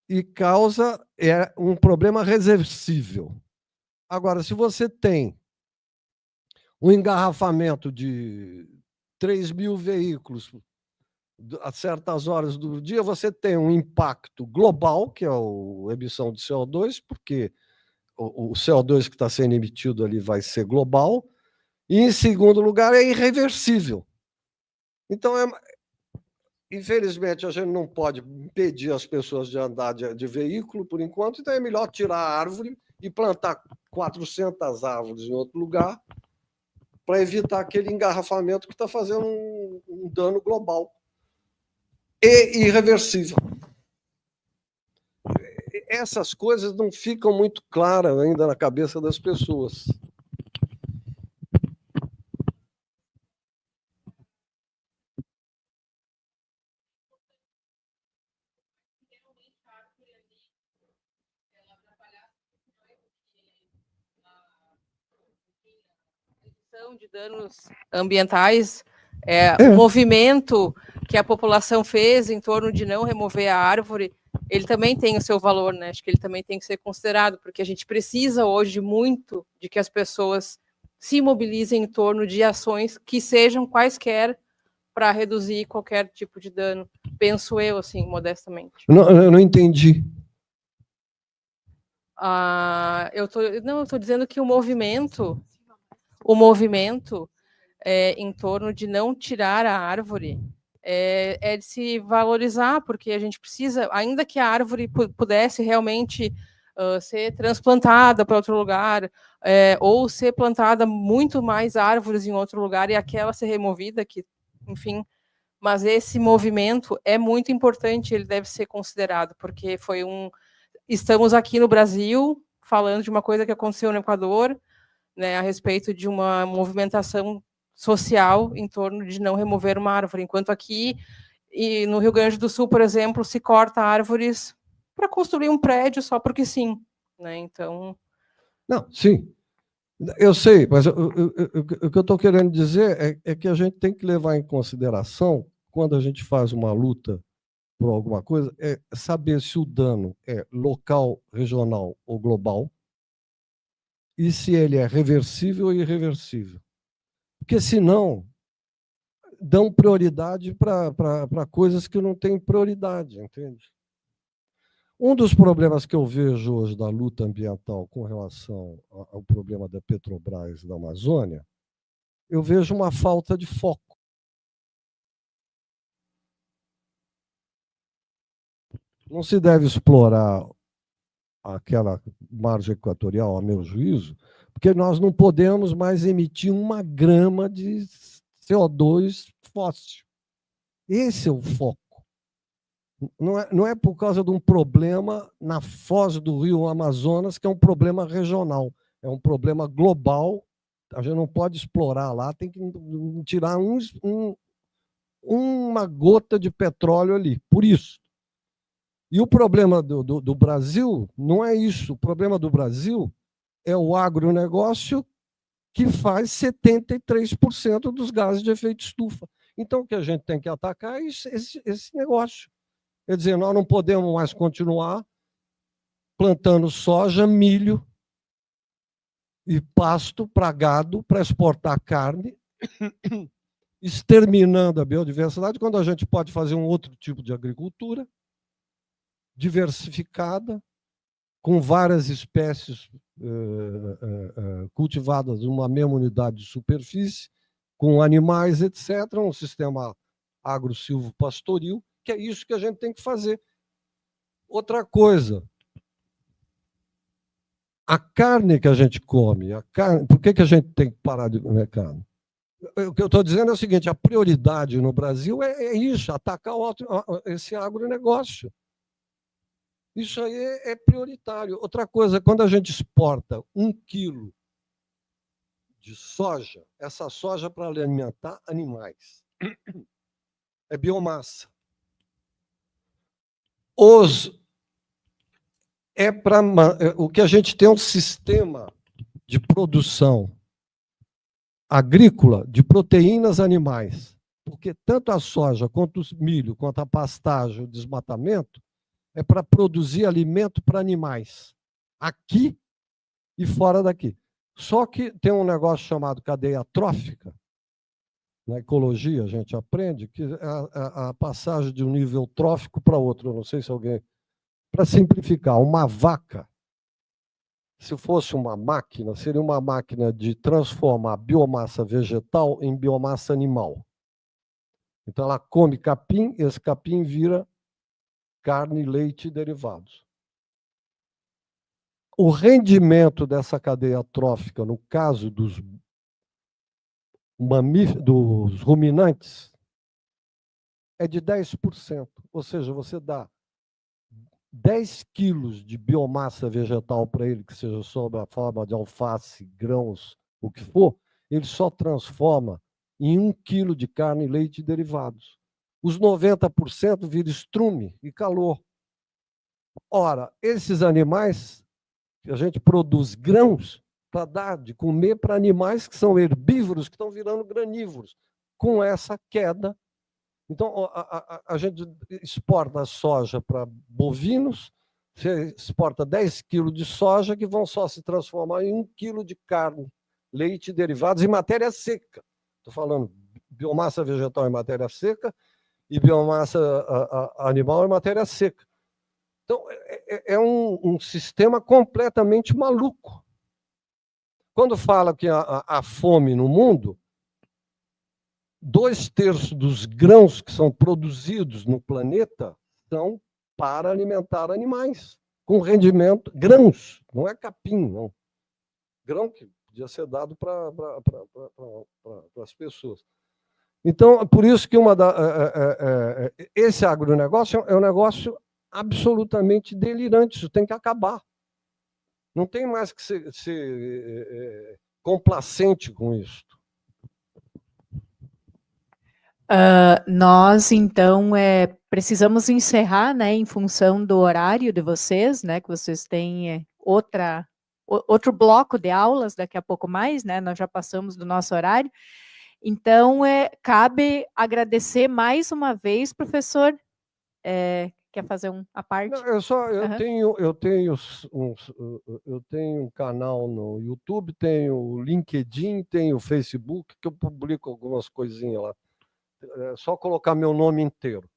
e causa um problema reversível. Agora, se você tem um engarrafamento de 3.000 veículos a certas horas do dia, você tem um impacto global, que é a emissão de CO2, porque o CO2 que está sendo emitido ali vai ser global, e, em segundo lugar, é irreversível. Então, infelizmente, a gente não pode impedir as pessoas de andar de veículo, por enquanto, então é melhor tirar a árvore e plantar 400 árvores em outro lugar para evitar aquele engarrafamento que está fazendo um dano global e irreversível. Essas coisas não ficam muito claras ainda na cabeça das pessoas. De danos ambientais, o movimento que a população fez em torno de não remover a árvore, ele também tem o seu valor, né? Acho que ele também tem que ser considerado, porque a gente precisa hoje muito de que as pessoas se mobilizem em torno de ações que sejam quaisquer para reduzir qualquer tipo de dano. Penso eu, assim, modestamente. Eu não entendi. Eu estou dizendo que o movimento em torno de não tirar a árvore é de se valorizar, porque a gente precisa, ainda que a árvore pudesse realmente ser transplantada para outro lugar, ou ser plantada muito mais árvores em outro lugar e aquela ser removida, que, enfim, mas esse movimento é muito importante, ele deve ser considerado, porque estamos aqui no Brasil falando de uma coisa que aconteceu no Equador, né, a respeito de uma movimentação social em torno de não remover uma árvore, enquanto aqui e no Rio Grande do Sul, por exemplo, se corta árvores para construir um prédio só porque sim, né? Então, não, sim, eu sei, mas o que eu estou querendo dizer é que a gente tem que levar em consideração, quando a gente faz uma luta por alguma coisa, é saber se o dano é local, regional ou global, e se ele é reversível ou irreversível. Porque, senão, dão prioridade para coisas que não têm prioridade, entende? Um dos problemas que eu vejo hoje da luta ambiental com relação ao problema da Petrobras da Amazônia, eu vejo uma falta de foco. Não se deve explorar aquela margem equatorial, a meu juízo, porque nós não podemos mais emitir 1 grama de CO2 fóssil. Esse é o foco. Não é por causa de um problema na foz do rio Amazonas, que é um problema regional, é um problema global. A gente não pode explorar lá, tem que tirar uma gota de petróleo ali, por isso. E o problema do Brasil não é isso. O problema do Brasil é o agronegócio, que faz 73% dos gases de efeito estufa. Então, o que a gente tem que atacar é esse negócio. Quer dizer, nós não podemos mais continuar plantando soja, milho e pasto para gado, para exportar carne, exterminando a biodiversidade, quando a gente pode fazer um outro tipo de agricultura, diversificada, com várias espécies cultivadas numa mesma unidade de superfície, com animais, etc., um sistema agro-silvo-pastoril, que é isso que a gente tem que fazer. Outra coisa, a carne que a gente come, por que a gente tem que parar de comer carne? O que eu estou dizendo é o seguinte, a prioridade no Brasil é isso, atacar esse agronegócio. Isso aí é prioritário. Outra coisa, quando a gente exporta 1 quilo de soja, essa soja para alimentar animais, é biomassa. O que a gente tem é um sistema de produção agrícola de proteínas animais, porque tanto a soja, quanto o milho, quanto a pastagem, o desmatamento, é para produzir alimento para animais, aqui e fora daqui. Só que tem um negócio chamado cadeia trófica. Na ecologia, a gente aprende que a passagem de um nível trófico para outro, eu não sei se alguém... Para simplificar, uma vaca, se fosse uma máquina, seria uma máquina de transformar biomassa vegetal em biomassa animal. Então, ela come capim, esse capim vira carne, leite e derivados. O rendimento dessa cadeia trófica, no caso dos ruminantes, é de 10%. Ou seja, você dá 10 quilos de biomassa vegetal para ele, que seja sob a forma de alface, grãos, o que for, ele só transforma em 1 quilo de carne, leite e derivados. Os 90% vira estrume e calor. Ora, esses animais, a gente produz grãos para dar de comer para animais que são herbívoros, que estão virando granívoros, com essa queda. Então, a gente exporta soja para bovinos, você exporta 10 quilos de soja, que vão só se transformar em 1 quilo de carne, leite e derivados em matéria seca. Estou falando biomassa vegetal em matéria seca e biomassa animal em matéria seca. Então, é um sistema completamente maluco. Quando fala que há fome no mundo, 2/3 dos grãos que são produzidos no planeta são para alimentar animais, com rendimento, grãos, não é capim, não. Grão que podia ser dado para as pessoas. Então, por isso que esse agronegócio é um negócio absolutamente delirante, isso tem que acabar. Não tem mais que ser complacente com isso. Nós, então, precisamos encerrar, né, em função do horário de vocês, né, que vocês têm outro bloco de aulas daqui a pouco mais, né, nós já passamos do nosso horário. Então, cabe agradecer mais uma vez, professor, quer fazer a parte? Não, eu tenho um canal no YouTube, tenho o LinkedIn, tenho o Facebook, que eu publico algumas coisinhas lá. É só colocar meu nome inteiro.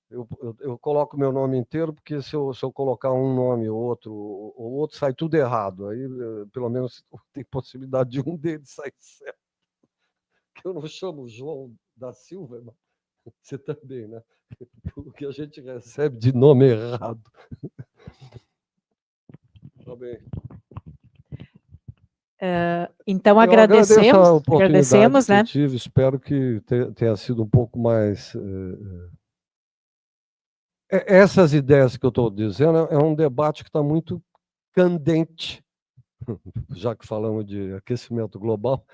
Eu coloco meu nome inteiro, porque se eu colocar um nome ou outro, sai tudo errado. Aí, pelo menos, tem possibilidade de um deles sair certo. Que eu não chamo João da Silva, mas você também, né? O que a gente recebe de nome errado. Tá bem. Então, agradecemos, né? Espero que tenha sido um pouco mais... Essas ideias que eu estou dizendo é um debate que está muito candente, já que falamos de aquecimento global,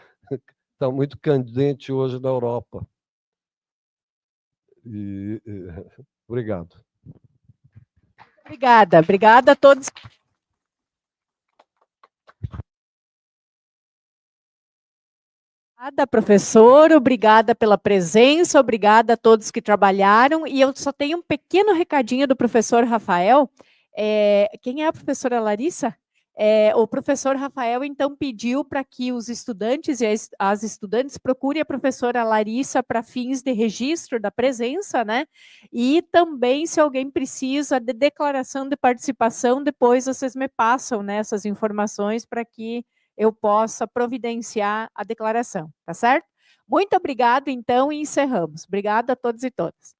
está muito candente hoje na Europa. Obrigado. Obrigada a todos. Obrigada, professor, obrigada pela presença, obrigada a todos que trabalharam. E eu só tenho um pequeno recadinho do professor Rafael. Quem é a professora Larissa? O professor Rafael, então, pediu para que os estudantes e as estudantes procurem a professora Larissa para fins de registro da presença, né? E também, se alguém precisa de declaração de participação, depois vocês me passam, né, essas informações para que eu possa providenciar a declaração, tá certo? Muito obrigado, então, e encerramos. Obrigada a todos e todas.